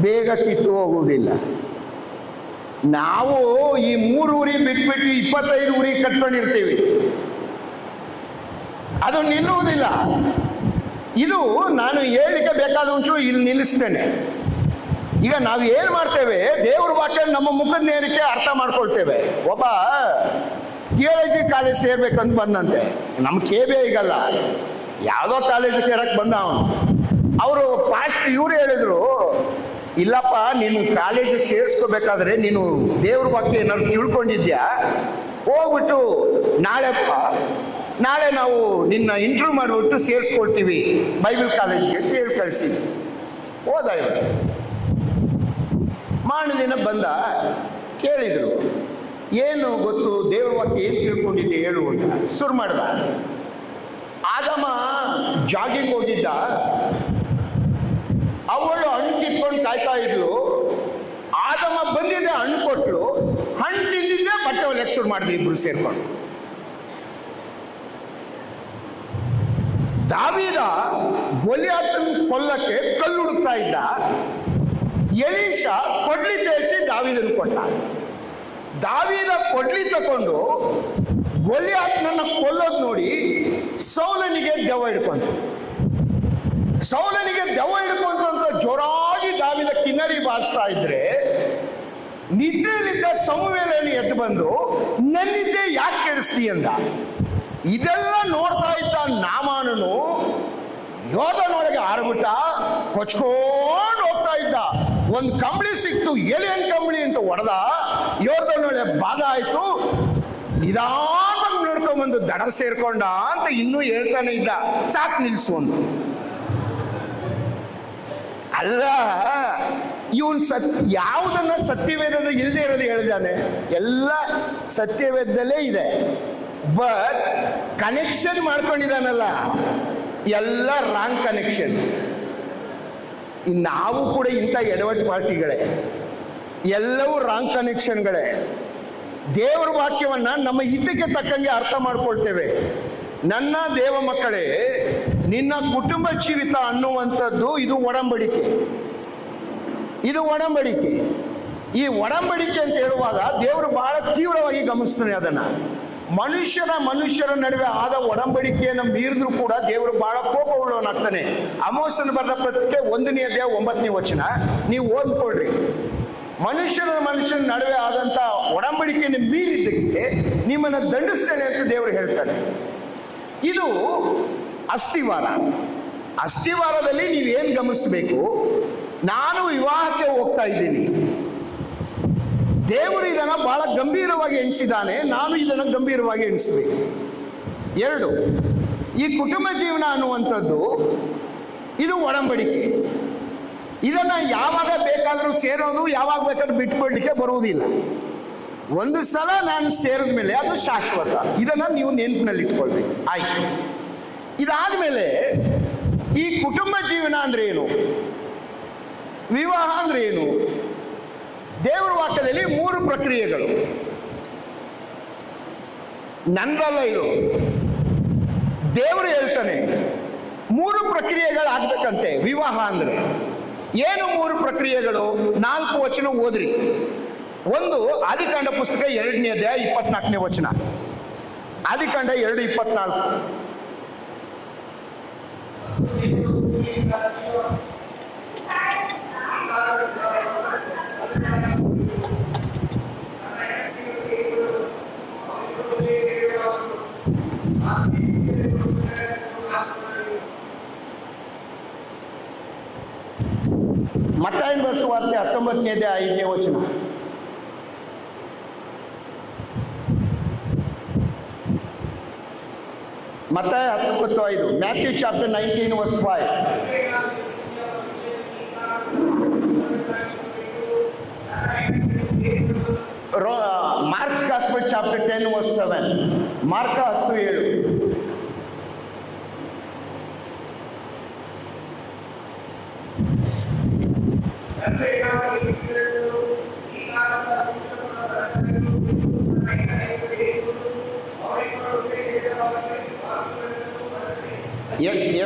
ಬೇಗ ಕಿತ್ತು ಹೋಗುವುದಿಲ್ಲ. ನಾವು ಈ 3 ಉರಿ ಬಿಟ್ಬಿಟ್ಟು 25 ಉರಿ ಕಟ್ಕೊಂಡಿರ್ತೀವಿ, ಅದು ನಿಲ್ಲುವುದಿಲ್ಲ. ಇದು ನಾನು ಹೇಳಿಕೆ ಬೇಕಾದ ಒಂಚೂರು ಇಲ್ಲಿ ನಿಲ್ಲಿಸ್ತೇನೆ. ಈಗ ನಾವು ಏನು ಮಾಡ್ತೇವೆ, ದೇವ್ರ ವಾಕ್ಯ ನಮ್ಮ ಮುಖದ ನೇರಕ್ಕೆ ಅರ್ಥ ಮಾಡ್ಕೊಳ್ತೇವೆ. ಒಬ್ಬ ಥಿಯಾಲಜಿ ಕಾಲೇಜ್ ಸೇರ್ಬೇಕಂತ ಬಂದಂತೆ, ನಮ್ಮ KBI ಈಗಲ್ಲ, ಯಾವುದೋ ಕಾಲೇಜಿಗೆ ಸೇರಕ್ಕೆ ಬಂದ ಅವನು. ಅವರು ಪಾಸ್ಟ್ ಇವ್ರು ಹೇಳಿದ್ರು, ಇಲ್ಲಪ್ಪ ನೀನು ಕಾಲೇಜಿಗೆ ಸೇರಿಸ್ಕೋಬೇಕಾದ್ರೆ ನೀನು ದೇವ್ರ ವಾಕ್ಯ ಏನಾದ್ರು ತಿಳ್ಕೊಂಡಿದ್ಯಾ, ಹೋಗ್ಬಿಟ್ಟು ನಾಳೆ ನಾವು ನಿನ್ನ ಇಂಟರ್ವ್ಯೂ ಮಾಡಿಬಿಟ್ಟು ಸೇರಿಸ್ಕೊಳ್ತೀವಿ ಬೈಬಲ್ ಕಾಲೇಜಿಗೆ ಅಂತ ಹೇಳಿ ಕಳಿಸಿ. ಹೋದ ಇವರು. ದಿನ ಬಂದ, ಕೇಳಿದ್ರು, ಏನು ಗೊತ್ತು ದೇವ್ರ ವಾಕ್ಯ ಏನು ತಿಳ್ಕೊಂಡಿದ್ದೆ ಹೇಳು ಅಂತ ಶುರು ಮಾಡ್ದ. ಆದಮ ಜಾಗಿಂಗ್ ಹೋಗಿದ್ದ, ಅವಳು ಹಣ್ಣು ಕಿತ್ಕೊಂಡು ಕಾಯ್ತಾ ಇದ್ಲು. ಆದಮ ಬಂದಿದ್ದೆ, ಹಣ್ಣು ಕೊಟ್ಲು, ಹಣ್ಣು ತಿಂದಿದ್ದೆ, ಬಟ್ಟೆ ಹೊಲಿಯಕ್ಕೆ ಶುರು ಮಾಡಿದ್ರು ಇಬ್ರು ಸೇರ್ಕೊಂಡು. ದಾವೀದ ಗೊಲಿಯಾತನ ಕೊಲ್ಲಕ್ಕೆ ಕಲ್ಲು ಹುಡುಕ್ತಾ ಇದ್ದ. ಎಲೀಷ ಕೊಡ್ಲಿ ತೇರಿಸಿ ದಾವೀದನ ಕೊಟ್ಟ. ದಾವೀದ ಕೊಡ್ಲಿ ತಕೊಂಡು ಗೊಲಿಯಾತನನ್ನ ಕೊಲ್ಲೋದು ನೋಡಿ ಸೌಲನಿಗೆ ದೆವ್ವ ಹಿಡ್ಕೊಂತು. ಸೌಲನಿಗೆ ದೆವ್ವ ಹಿಡ್ಕೊಂತು ಅಂತ ಜೋರಾಗಿ ದಾವೀದ ಕಿನ್ನರಿ ಬಾರಿಸ್ತಾ ಇದ್ರೆ, ನಿದ್ರೆಯಲ್ಲಿದ್ದ ಸಮುವೇಲನು ಎದ್ದು ಬಂದು ನನ್ನಿದ್ದೆ ಯಾಕೆ ಕೆಡಿಸ್ತಿ ಅಂದ. ಇದೆಲ್ಲ ನೋಡ್ತಾ ಇದ್ದ ನಾಮಾನನು ಯೋಧನೊಳಗೆ ಆರ್ಬಿಟ್ಟ, ಕೊಚ್ಕೊಂಡು ಹೋಗ್ತಾ ಇದ್ದ. ಒಂದು ಕಂಬಳಿ ಸಿಕ್ತು, ಎಲೆಯನ್ ಕಂಬಳಿ ಅಂತ ಹೊಡೆದ, ಯೋಧನೊಳಗೆ ಬಾಧ ಆಯ್ತು. ನಿಧಾನವಾಗಿ ನೋಡ್ಕೊಂಡ್ಬಂದು ದಡ ಸೇರ್ಕೊಂಡ ಅಂತ ಇನ್ನೂ ಹೇಳ್ತಾನೆ ಇದ್ದ. ಸಾಕು ನಿಲ್ಸು ಅಂತ. ಅಲ್ಲ, ಇವನ್ ಯಾವುದನ್ನ ಸತ್ಯವೇದದ ಇಲ್ಲದೆ ಇರೋದು ಹೇಳಿದಾನೆ. ಎಲ್ಲ ಸತ್ಯವೇದದಲ್ಲೇ ಇದೆ, ಬಟ್ ಕನೆಕ್ಷನ್ ಮಾಡ್ಕೊಂಡಿದ್ದಾನಲ್ಲ, ಎಲ್ಲ ರಾಂಗ್ ಕನೆಕ್ಷನ್. ನಾವು ಕೂಡ ಇಂಥ ಎಡವಟ್ಟು ಪಾರ್ಟಿಗಳೇ, ಎಲ್ಲವೂ ರಾಂಗ್ ಕನೆಕ್ಷನ್ಗಳೇ. ದೇವರ ವಾಕ್ಯವನ್ನ ನಮ್ಮ ಹಿತಕ್ಕೆ ತಕ್ಕಂಗೆ ಅರ್ಥ ಮಾಡ್ಕೊಳ್ತೇವೆ. ನನ್ನ ದೇವ ಮಕ್ಕಳೇ, ನಿನ್ನ ಕುಟುಂಬ ಜೀವಿತ ಅನ್ನುವಂಥದ್ದು ಇದು ಒಡಂಬಡಿಕೆ. ಇದು ಒಡಂಬಡಿಕೆ. ಈ ಒಡಂಬಡಿಕೆ ಅಂತ ಹೇಳುವಾಗ ದೇವರು ಬಹಳ ತೀವ್ರವಾಗಿ ಗಮನಿಸ್ತಾನೆ ಅದನ್ನ. ಮನುಷ್ಯರ ನಡುವೆ ಆದ ಒಡಂಬಡಿಕೆಯನ್ನು ಮೀರಿದ್ರು ಕೂಡ ದೇವರು ಬಹಳ ಕೋಪವುಳ್ಳವನಾಗ್ತಾನೆ. ಅಮೋಸನ ಬರೆದ ಪತ್ರಿಕೆ 1ನೇ ಅಧ್ಯಾಯ 9ನೇ ವಚನ ನೀವು ಓದ್ಕೊಳ್ರಿ. ಮನುಷ್ಯನ ನಡುವೆ ಆದಂತ ಒಡಂಬಡಿಕೆಯನ್ನು ಮೀರಿದ್ದಕ್ಕೆ ನಿಮ್ಮನ್ನು ದಂಡಿಸ್ತೇನೆ ಅಂತ ದೇವರು ಹೇಳ್ತಾನೆ. ಇದು ಅಸ್ಥಿವಾರ. ಅಸ್ಥಿವಾರದಲ್ಲಿ ನೀವೇನು ಗಮನಿಸಬೇಕು, ನಾನು ವಿವಾಹಕ್ಕೆ ಹೋಗ್ತಾ ಇದ್ದೀನಿ, ದೇವರು ಇದನ್ನು ಬಹಳ ಗಂಭೀರವಾಗಿ ಎಣಿಸಿದ್ದಾನೆ, ನಾನು ಇದನ್ನು ಗಂಭೀರವಾಗಿ ಎಣಿಸಬೇಕು. 2, ಈ ಕುಟುಂಬ ಜೀವನ ಅನ್ನುವಂಥದ್ದು ಇದು ಒಡಂಬಡಿಕೆ. ಇದನ್ನ ಯಾವಾಗ ಬೇಕಾದರೂ ಸೇರೋದು, ಯಾವಾಗ ಬೇಕಾದ್ರೂ ಬಿಟ್ಕೊಳ್ಲಿಕ್ಕೆ ಬರುವುದಿಲ್ಲ. ಒಂದು ಸಲ ನಾನು ಸೇರಿದ ಮೇಲೆ ಅದು ಶಾಶ್ವತ. ಇದನ್ನ ನೀವು ನೆನಪಿನಲ್ಲಿ ಇಟ್ಕೊಳ್ಬೇಕು. ಆಯ್ತು. ಇದಾದ್ಮೇಲೆ ಈ ಕುಟುಂಬ ಜೀವನ ಅಂದ್ರೆ ಏನು, ವಿವಾಹ ಅಂದ್ರೆ ಏನು? ದೇವರ ವಾಕ್ಯದಲ್ಲಿ 3 ಪ್ರಕ್ರಿಯೆಗಳು. ನಂದಲ್ಲ ಇದು, ದೇವರು ಹೇಳ್ತಾನೆ 3 ಪ್ರಕ್ರಿಯೆಗಳು ಆಗ್ಬೇಕಂತೆ ವಿವಾಹ ಅಂದ್ರೆ. ಏನು 3 ಪ್ರಕ್ರಿಯೆಗಳು? 4 ವಚನ ಓದ್ರಿ. 1 ಆದಿಕಾಂಡ ಪುಸ್ತಕ 2ನೇ ಅಧ್ಯಾಯ 24ನೇ ವಚನ. ಆದಿಕಾಂಡ 2:24. ಮತ್ತಾಯನ ಬರೆಸುವ ವಾರ್ತೆ 19ನೇ ಅಧ್ಯಾಯ 5ನೇ ವಚನ. ಮತ್ತಾಯ 19:5. Matthew chapter 19 verse 5. Mark's gospel chapter 10 verse 7. ಮಾರ್ಕ 10:7.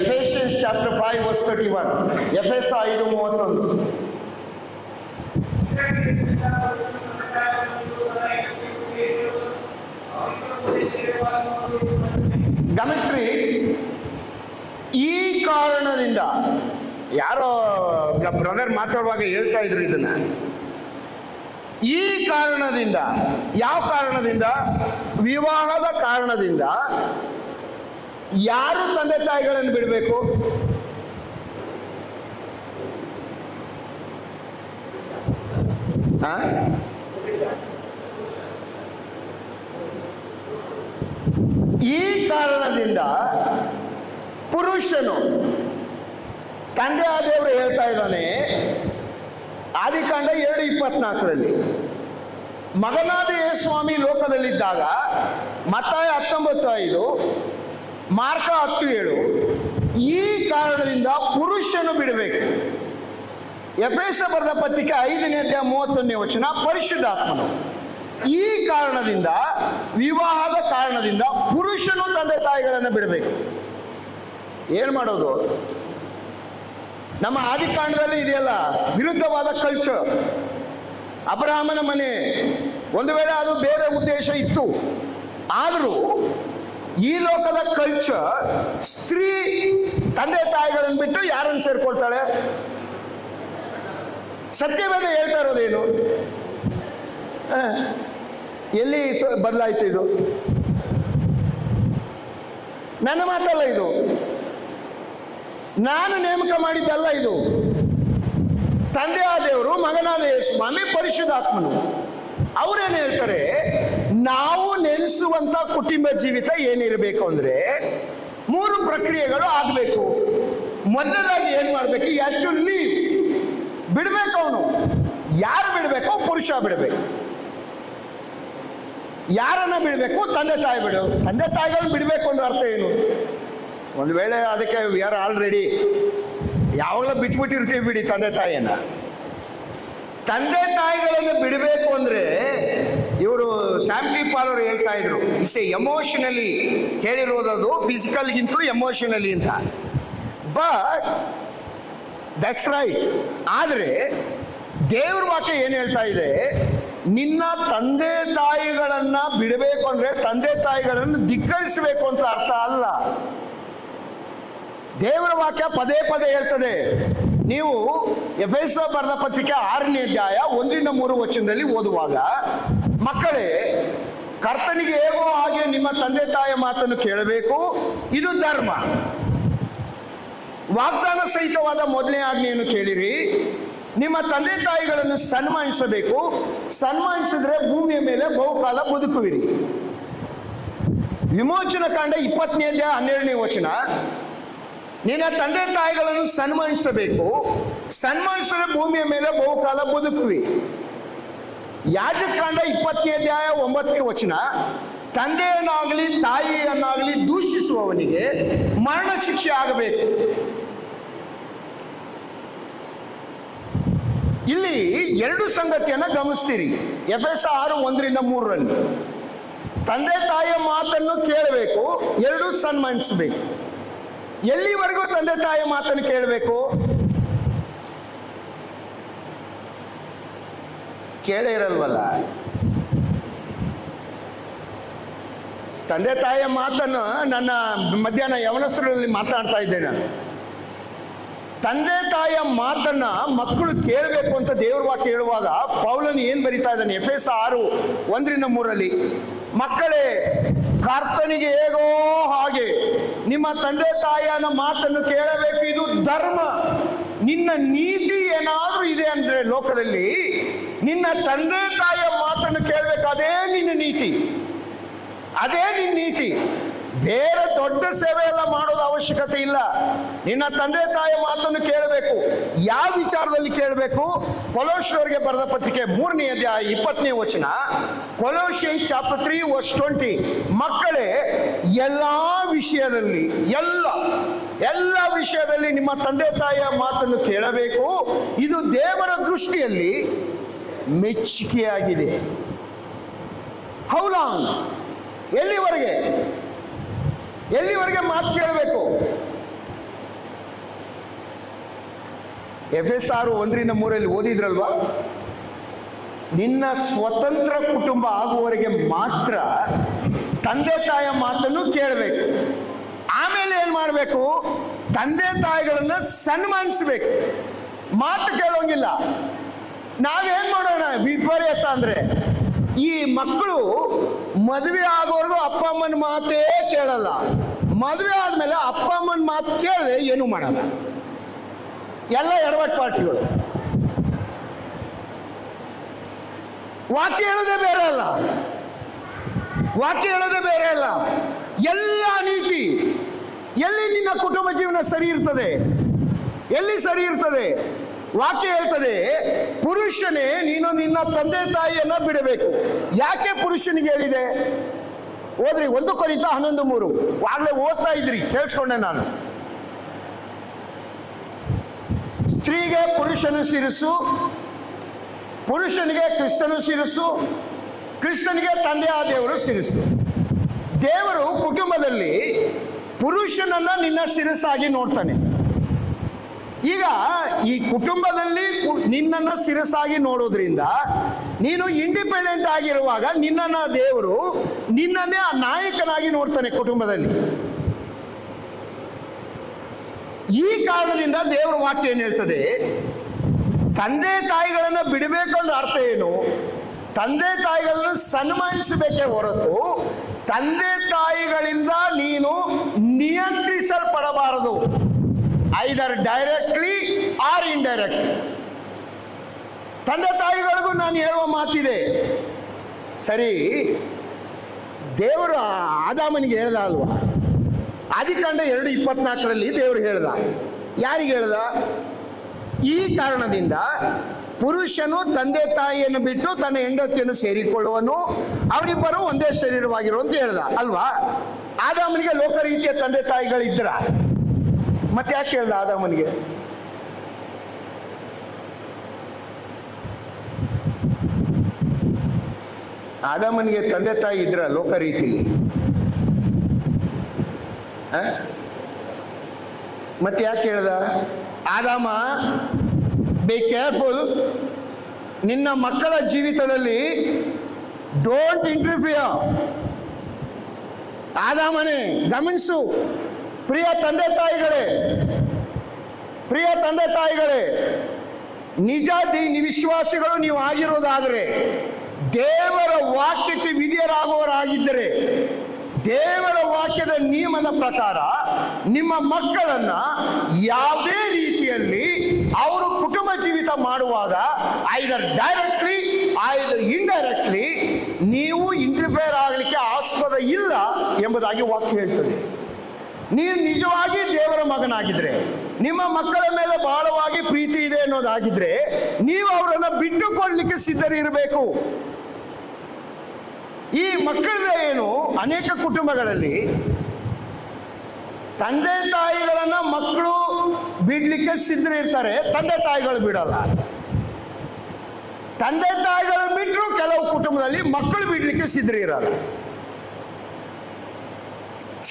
Ephesians chapter 5 verse 31. ಎಫೆಸ 5:31. ಗಮನಿಸ್ರಿ, ಈ ಕಾರಣದಿಂದ ಯಾರೋ ಬ್ರದರ್ ಮಾತಾಡುವಾಗ ಹೇಳ್ತಾ ಇದ್ರು ಇದನ್ನ. ಈ ಕಾರಣದಿಂದ, ಯಾವ ಕಾರಣದಿಂದ? ವಿವಾಹದ ಕಾರಣದಿಂದ ಯಾರು ತಂದೆ ತಾಯಿಗಳನ್ನು ಬಿಡಬೇಕು? ಈ ಕಾರಣದಿಂದ ಪುರುಷನು, ತಂದೆ ಆದೇವರು ಹೇಳ್ತಾ ಇದ್ದಾನೆ ಆದಿಕಾಂಡ 2:24, ಮಗನಾದ ಯೇಸುಸ್ವಾಮಿ ಲೋಕದಲ್ಲಿದ್ದಾಗ, ಮತ್ತಾಯ 19:5, ಮಾರ್ಕ 10:7, ಈ ಕಾರಣದಿಂದ ಪುರುಷನು ಬಿಡಬೇಕು. ಎಫೆಸ ಬರೆದ ಪತ್ರಿಕೆ 5ನೇ ಅಧ್ಯಾಯ 31ನೇ ವಚನ, ಪರಿಶುದ್ಧಾತ್ಮನು ಈ ಕಾರಣದಿಂದ, ವಿವಾಹದ ಕಾರಣದಿಂದ ಪುರುಷನು ತಂದೆ ತಾಯಿಗಳನ್ನು ಬಿಡಬೇಕು. ಏನ್ ಮಾಡೋದು? ನಮ್ಮ ಆದಿಕಾಂಡದಲ್ಲಿ ಇದೆಯಲ್ಲ ವಿರುದ್ಧವಾದ ಕಲ್ಚರ್. ಅಬ್ರಹಾಮನ ಮನೆ, ಒಂದು ವೇಳೆ ಅದು ಬೇರೆ ಉದ್ದೇಶ ಇತ್ತು, ಆದರೂ ಈ ಲೋಕದ ಕಲ್ಚರ್ ಸ್ತ್ರೀ ತಂದೆ ತಾಯಿಗಳನ್ನು ಬಿಟ್ಟು ಯಾರನ್ನು ಸೇರ್ಕೊಳ್ತಾಳೆ? ಸತ್ಯವೇದ ಹೇಳ್ತಾ ಇರೋದೇನು? ಎಲ್ಲಿ ಬದಲಾಯ್ತು ಇದು? ನನ್ನ ಮಾತಲ್ಲ ಇದು, ನಾನು ನೇಮಕ ಮಾಡಿದ್ದಲ್ಲ ಇದು. ತಂದೆ ಆದೇವರು, ಮಗನಾದ ಯೇಸುಸ್ವಾಮಿ, ಪರಿಶುದ್ಧಾತ್ಮನು ಅವರೇನು ಹೇಳ್ತಾರೆ? ನಾವು ನೆನೆಸುವಂತ ಕುಟುಂಬ ಜೀವಿತ ಏನಿರಬೇಕು ಅಂದ್ರೆ 3 ಪ್ರಕ್ರಿಯೆಗಳು ಆಗಬೇಕು. ಮೊದಲದಾಗಿ ಏನ್ ಮಾಡ್ಬೇಕು? ಎಷ್ಟು ಲೀವ್ ಬಿಡ್ಬೇಕು. ಅವನು ಯಾರು ಬಿಡಬೇಕು? ಪುರುಷ ಬಿಡಬೇಕು. ಯಾರನ್ನ ಬಿಡಬೇಕು? ತಂದೆ ತಾಯಿ ಬಿಡು. ತಂದೆ ತಾಯಿಗಳನ್ನ ಬಿಡಬೇಕು ಅಂದ್ರೆ ಅರ್ಥ ಏನು? ಒಂದು ವೇಳೆ ಅದಕ್ಕೆ ವಿ ಆರ್ ಆಲ್ರೆಡಿ ಯಾವಾಗಲೂ ಬಿಟ್ಬಿಟ್ಟಿರ್ತೀವಿ ಬಿಡಿ ತಂದೆ ತಾಯಿಯನ್ನ. ತಂದೆ ತಾಯಿಗಳನ್ನು ಬಿಡಬೇಕು ಅಂದ್ರೆ ಇವರು ಸ್ಯಾಮ್ಟಿ ಪಾಲ್ ಅವರು ಹೇಳ್ತಾ ಇದ್ರು, ಇಟ್ಸ್ ಎಮೋಷನಲಿ ಹೇಳಿರೋದು, ಫಿಸಿಕಲ್ಗಿಂತಲೂ ಎಮೋಷನಲಿ ಅಂತ. But that's right. ಆದರೆ ದೇವ್ರ ವಾಕ್ಯ ಏನು ಹೇಳ್ತಾ ಇದೆ? ನಿನ್ನ ತಂದೆ ತಾಯಿಗಳನ್ನ ಬಿಡಬೇಕು ಅಂದ್ರೆ ತಂದೆ ತಾಯಿಗಳನ್ನು ಧಿಕ್ಕರಿಸಬೇಕು ಅಂತ ಅರ್ಥ ಅಲ್ಲ. ದೇವರ ವಾಕ್ಯ ಪದೇ ಪದೇ ಹೇಳ್ತದೆ. ನೀವು ಎಫೆಸ ಬರೆದ ಪತ್ರಿಕೆ 6ನೇ ಅಧ್ಯಾಯ 1-3 ವಚನದಲ್ಲಿ ಓದುವಾಗ, ಮಕ್ಕಳೇ ಕರ್ತನಿಗೆ ಹೇಗೋ ಹಾಗೆ ನಿಮ್ಮ ತಂದೆ ತಾಯಿಯ ಮಾತನ್ನು ಕೇಳಬೇಕು, ಇದು ಧರ್ಮ. ವಾಗ್ದಾನ ಸಹಿತವಾದ ಮೊದಲನೇ ಆಜ್ಞೆಯನ್ನು ಕೇಳಿರಿ, ನಿಮ್ಮ ತಂದೆ ತಾಯಿಗಳನ್ನು ಸನ್ಮಾನಿಸಬೇಕು, ಸನ್ಮಾನಿಸಿದ್ರೆ ಭೂಮಿಯ ಮೇಲೆ ಬಹುಕಾಲ ಬದುಕುವಿರಿ. ವಿಮೋಚನ ಕಾಂಡ 20ನೇ ಅಧ್ಯಾಯ 12ನೇ ವಚನ, ನಿನ್ನ ತಂದೆ ತಾಯಿಗಳನ್ನು ಸನ್ಮಾನಿಸಬೇಕು, ಸನ್ಮಾನಿಸಿದ್ರೆ ಭೂಮಿಯ ಮೇಲೆ ಬಹುಕಾಲ ಬದುಕುವಿ. ಯಾಜಕಾಂಡ 20ನೇ ಅಧ್ಯಾಯ 9ನೇ ವಚನ, ತಂದೆಯನ್ನಾಗಲಿ ತಾಯಿಯನ್ನಾಗಲಿ ದೂಷಿಸುವವನಿಗೆ ಮರಣ ಶಿಕ್ಷೆ ಆಗಬೇಕು. ಇಲ್ಲಿ 2 ಸಂಗತಿಯನ್ನ ಗಮನಿಸ್ತೀರಿ. ಎಫೆಸ 6:1-3 ತಂದೆ ತಾಯಿಯ ಮಾತನ್ನು ಕೇಳಬೇಕು, 2 ಸನ್ಮಾನಿಸಬೇಕು. ಎಲ್ಲಿವರೆಗೂ ತಂದೆ ತಾಯಿಯ ಮಾತನ್ನು ಕೇಳಬೇಕು? ಕೇಳೇ ಇರಲ್ವಲ್ಲ. ತಂದೆ ತಾಯಿಯ ಮಾತನ್ನು ನನ್ನ ಮಧ್ಯಾಹ್ನ ಯವನಸ್ಥರಲ್ಲಿ ಮಾತಾಡ್ತಾ ಇದ್ದೆ ನಾನು. ತಂದೆ ತಾಯಿಯ ಮಾತನ್ನ ಮಕ್ಕಳು ಕೇಳಬೇಕು ಅಂತ ದೇವ್ರ ವಾಕ್ಯ ಹೇಳುವಾಗ ಪೌಲನು ಏನ್ ಬರಿತಾ ಇದ್ದಾನೆ? ಎಫೆಸ 6:1-3 ಮಕ್ಕಳೇ ಕರ್ತನಿಗೆ ಹೇಗೋ ಹಾಗೆ ನಿಮ್ಮ ತಂದೆ ತಾಯಿಯನ ಮಾತನ್ನು ಕೇಳಬೇಕು, ಇದು ಧರ್ಮ. ನಿನ್ನ ನೀತಿ ಏನಾದ್ರೂ ಇದೆ ಅಂದ್ರೆ ಲೋಕದಲ್ಲಿ, ನಿನ್ನ ತಂದೆ ತಾಯಿಯ ಮಾತನ್ನು ಕೇಳಬೇಕು. ಅದೇ ನಿನ್ನ ನೀತಿ, ಅದೇ ನಿನ್ನ ನೀತಿ. ಬೇರೆ ದೊಡ್ಡ ಸೇವೆ ಎಲ್ಲ ಮಾಡೋದು ಅವಶ್ಯಕತೆ ಇಲ್ಲ. ನಿನ್ನ ತಂದೆ ತಾಯಿಯ ಮಾತನ್ನು ಕೇಳಬೇಕು. ಯಾವ ವಿಚಾರದಲ್ಲಿ ಕೇಳಬೇಕು? ಕೊಲೋಸ್ಯರಿಗೆ ಬರೆದ ಪತ್ರಿಕೆ 3ನೇ ಅಧ್ಯಾಯ 20ನೇ ವಚನ, ಕೊಲೋಸಿಯನ್ಸ್ ಚಾಪ್ಟರ್ 3 ವರ್ಸ್ 20, ಮಕ್ಕಳೇ ಎಲ್ಲಾ ವಿಷಯದಲ್ಲಿ, ಎಲ್ಲ ವಿಷಯದಲ್ಲಿ ನಿಮ್ಮ ತಂದೆ ತಾಯಿಯ ಮಾತನ್ನು ಕೇಳಬೇಕು. ಇದು ದೇವರ ದೃಷ್ಟಿಯಲ್ಲಿ ಮೆಚ್ಚುಗೆಯಾಗಿದೆ. How long? ಎಲ್ಲಿವರೆಗೆ ಮಾತು ಕೇಳಬೇಕು? ಎಫೆಸರು 1:3 ಓದಿದ್ರಲ್ವಾ? ನಿನ್ನ ಸ್ವತಂತ್ರ ಕುಟುಂಬ ಆಗುವವರೆಗೆ ಮಾತ್ರ ತಂದೆ ತಾಯಿಯ ಮಾತನ್ನು ಕೇಳಬೇಕು. ಆಮೇಲೆ ಏನ್ ಮಾಡಬೇಕು? ತಂದೆ ತಾಯಿಗಳನ್ನ ಸನ್ಮಾನಿಸಬೇಕು. ಮಾತು ಕೇಳೋಂಗಿಲ್ಲ. ನಾವೇನ್ ಮಾಡೋಣ ವಿಪರ್ಯಾಸ ಅಂದ್ರೆ, ಈ ಮಕ್ಕಳು ಮದುವೆ ಆಗೋವರೆಗೂ ಅಪ್ಪ ಅಮ್ಮನ ಮಾತೇ ಕೇಳಲ್ಲ. ಮದುವೆ ಆದ್ಮೇಲೆ ಅಪ್ಪ ಅಮ್ಮನ ಮಾತು ಕೇಳದೆ ಏನು ಮಾಡಲ್ಲ. ಎಲ್ಲ ಎಡವಟ್ಟು ಪಾರ್ಟಿಗಳು. ವಾಕ್ಯ ಹೇಳೋದೇ ಬೇರೆ ಅಲ್ಲ. ಎಲ್ಲ ನೀತಿ. ಎಲ್ಲಿ ನಿನ್ನ ಕುಟುಂಬ ಜೀವನ ಸರಿ ಇರ್ತದೆ? ಎಲ್ಲಿ ಸರಿ ಇರ್ತದೆ? ವಾಕ್ಯ ಹೇಳ್ತದೆ, ಪುರುಷನೇ ನೀನು ನಿನ್ನ ತಂದೆ ತಾಯಿಯನ್ನ ಬಿಡಬೇಕು. ಯಾಕೆ ಪುರುಷನಿಗೆ ಹೇಳಿದೆ? ಓದ್ರಿ 1 ಕೊರಿಂಥ 11:3. ಆಗ್ಲೇ ಓದ್ತಾ ಇದ್ರಿ, ಕೇಳಿಸ್ಕೊಂಡೆ ನಾನು. ಸ್ತ್ರೀಗೆ ಪುರುಷನು ಶಿರಸ್ಸು, ಪುರುಷನಿಗೆ ಕ್ರಿಸ್ತನು ಶಿರಸ್ಸು, ಕ್ರಿಸ್ತನಿಗೆ ತಂದೆಯ ದೇವರು ಶಿರಸ್ಸು. ದೇವರು ಕುಟುಂಬದಲ್ಲಿ ಪುರುಷನನ್ನ ನಿನ್ನ ಶಿರಸ್ಸಾಗಿ ನೋಡ್ತಾನೆ. ಈಗ ಈ ಕುಟುಂಬದಲ್ಲಿ ನಿನ್ನನ್ನು ಶಿರಸ್ಸಾಗಿ ನೋಡೋದ್ರಿಂದ ನೀನು ಇಂಡಿಪೆಂಡೆಂಟ್ ಆಗಿರುವಾಗ ನಿನ್ನನ್ನ ದೇವರು ನಿನ್ನನ್ನೇ ನಾಯಕನಾಗಿ ನೋಡ್ತಾನೆ ಕುಟುಂಬದಲ್ಲಿ. ಈ ಕಾರಣದಿಂದ ದೇವರ ವಾಕ್ಯ ಏನ್ ಹೇಳ್ತದೆ? ತಂದೆ ತಾಯಿಗಳನ್ನ ಬಿಡಬೇಕಂದ್ರೆ ಅರ್ಥ ಏನು? ತಂದೆ ತಾಯಿಗಳನ್ನು ಸನ್ಮಾನಿಸಬೇಕೇ ಹೊರತು ತಂದೆ ತಾಯಿಗಳಿಂದ ನೀನು ನಿಯಂತ್ರಿಸಲ್ಪಡಬಾರದು. ಐದರ್ ಡೈರೆಕ್ಟ್ಲಿ ಆರ್ ಇಂಡೈರೆಕ್ಟ್ಲಿ. ತಂದೆ ತಾಯಿಗಳಿಗೂ ನಾನು ಹೇಳುವ ಮಾತಿದೆ. ಸರಿ, ದೇವರು ಆದಾಮನಿಗೆ ಹೇಳ್ದ ಅಲ್ವಾ? ಆದಿಕಾಂಡ 2:24 ದೇವರು ಹೇಳ್ದ. ಯಾರಿಗೆ ಹೇಳ್ದ? ಈ ಕಾರಣದಿಂದ ಪುರುಷನು ತಂದೆ ತಾಯಿಯನ್ನು ಬಿಟ್ಟು ತನ್ನ ಹೆಂಡತಿಯನ್ನು ಸೇರಿಕೊಳ್ಳುವನು, ಅವರಿಬ್ಬರು ಒಂದೇ ಶರೀರವಾಗಿರು ಅಂತ ಹೇಳ್ದ ಅಲ್ವಾ? ಆದಾಮನಿಗೆ ಲೋಕ ರೀತಿಯ ತಂದೆ ತಾಯಿಗಳಿದ್ರ? ಮತ್ತೆ ಯಾಕೆ ಹೇಳ್ದ ಆದಾಮನಿಗೆ? ಆದಾಮನಿಗೆ ತಂದೆ ತಾಯಿ ಇದ್ರ ಲೋಕ ರೀತಿಲಿ? ಮತ್ತೆ ಯಾಕೆ ಹೇಳ್ದ? ಆದಾಮ, ಬಿ ಕೇರ್ಫುಲ್, ನಿನ್ನ ಮಕ್ಕಳ ಜೀವಿತದಲ್ಲಿ ಡೋಂಟ್ ಇಂಟರ್ಫಿಯರ್. ಆದಾಮನೇ ಗಮನಿಸು. ಪ್ರಿಯ ತಂದೆ ತಾಯಿಗಳೇ, ನಿಜ ವಿಶ್ವಾಸಿಗಳು ನೀವು ಆಗಿರೋದಾದರೆ, ದೇವರ ವಾಕ್ಯಕ್ಕೆ ವಿಧೇಯರಾಗುವವರಾಗಿದ್ದರೆ, ದೇವರ ವಾಕ್ಯದ ನಿಯಮದ ಪ್ರಕಾರ ನಿಮ್ಮ ಮಕ್ಕಳನ್ನ ಯಾವುದೇ ರೀತಿಯಲ್ಲಿ ಅವರು ಕುಟುಂಬ ಜೀವಿತ ಮಾಡುವಾಗ ಐದರ್ ಡೈರೆಕ್ಟ್ಲಿ ಐದರ್ ಇಂಡೈರೆಕ್ಟ್ಲಿ ನೀವು ಇಂಟರ್ಫಿಯರ್ ಆಗಲಿಕ್ಕೆ ಆಸ್ಪದ ಇಲ್ಲ ಎಂಬುದಾಗಿ ವಾಕ್ಯ ಹೇಳ್ತದೆ. ನೀವು ನಿಜವಾಗಿ ದೇವರ ಮಗನಾಗಿದ್ರೆ, ನಿಮ್ಮ ಮಕ್ಕಳ ಮೇಲೆ ಬಹಳವಾಗಿ ಪ್ರೀತಿ ಇದೆ ಅನ್ನೋದಾಗಿದ್ರೆ, ನೀವು ಅವರನ್ನ ಬಿಟ್ಟುಕೊಳ್ಳಲಿಕ್ಕೆ ಸಿದ್ಧರಿರಬೇಕು. ಈ ಮಕ್ಕಳ ಏನು, ಅನೇಕ ಕುಟುಂಬಗಳಲ್ಲಿ ತಂದೆ ತಾಯಿಗಳನ್ನ ಮಕ್ಕಳು ಬಿಡ್ಲಿಕ್ಕೆ ಸಿದ್ಧರಿರ್ತಾರೆ, ತಂದೆ ತಾಯಿಗಳು ಬಿಡಲ್ಲ. ತಂದೆ ತಾಯಿಗಳು ಬಿಟ್ಟರು ಕೆಲವು ಕುಟುಂಬದಲ್ಲಿ ಮಕ್ಕಳು ಬಿಡ್ಲಿಕ್ಕೆ ಸಿದ್ಧರಿರಲ್ಲ.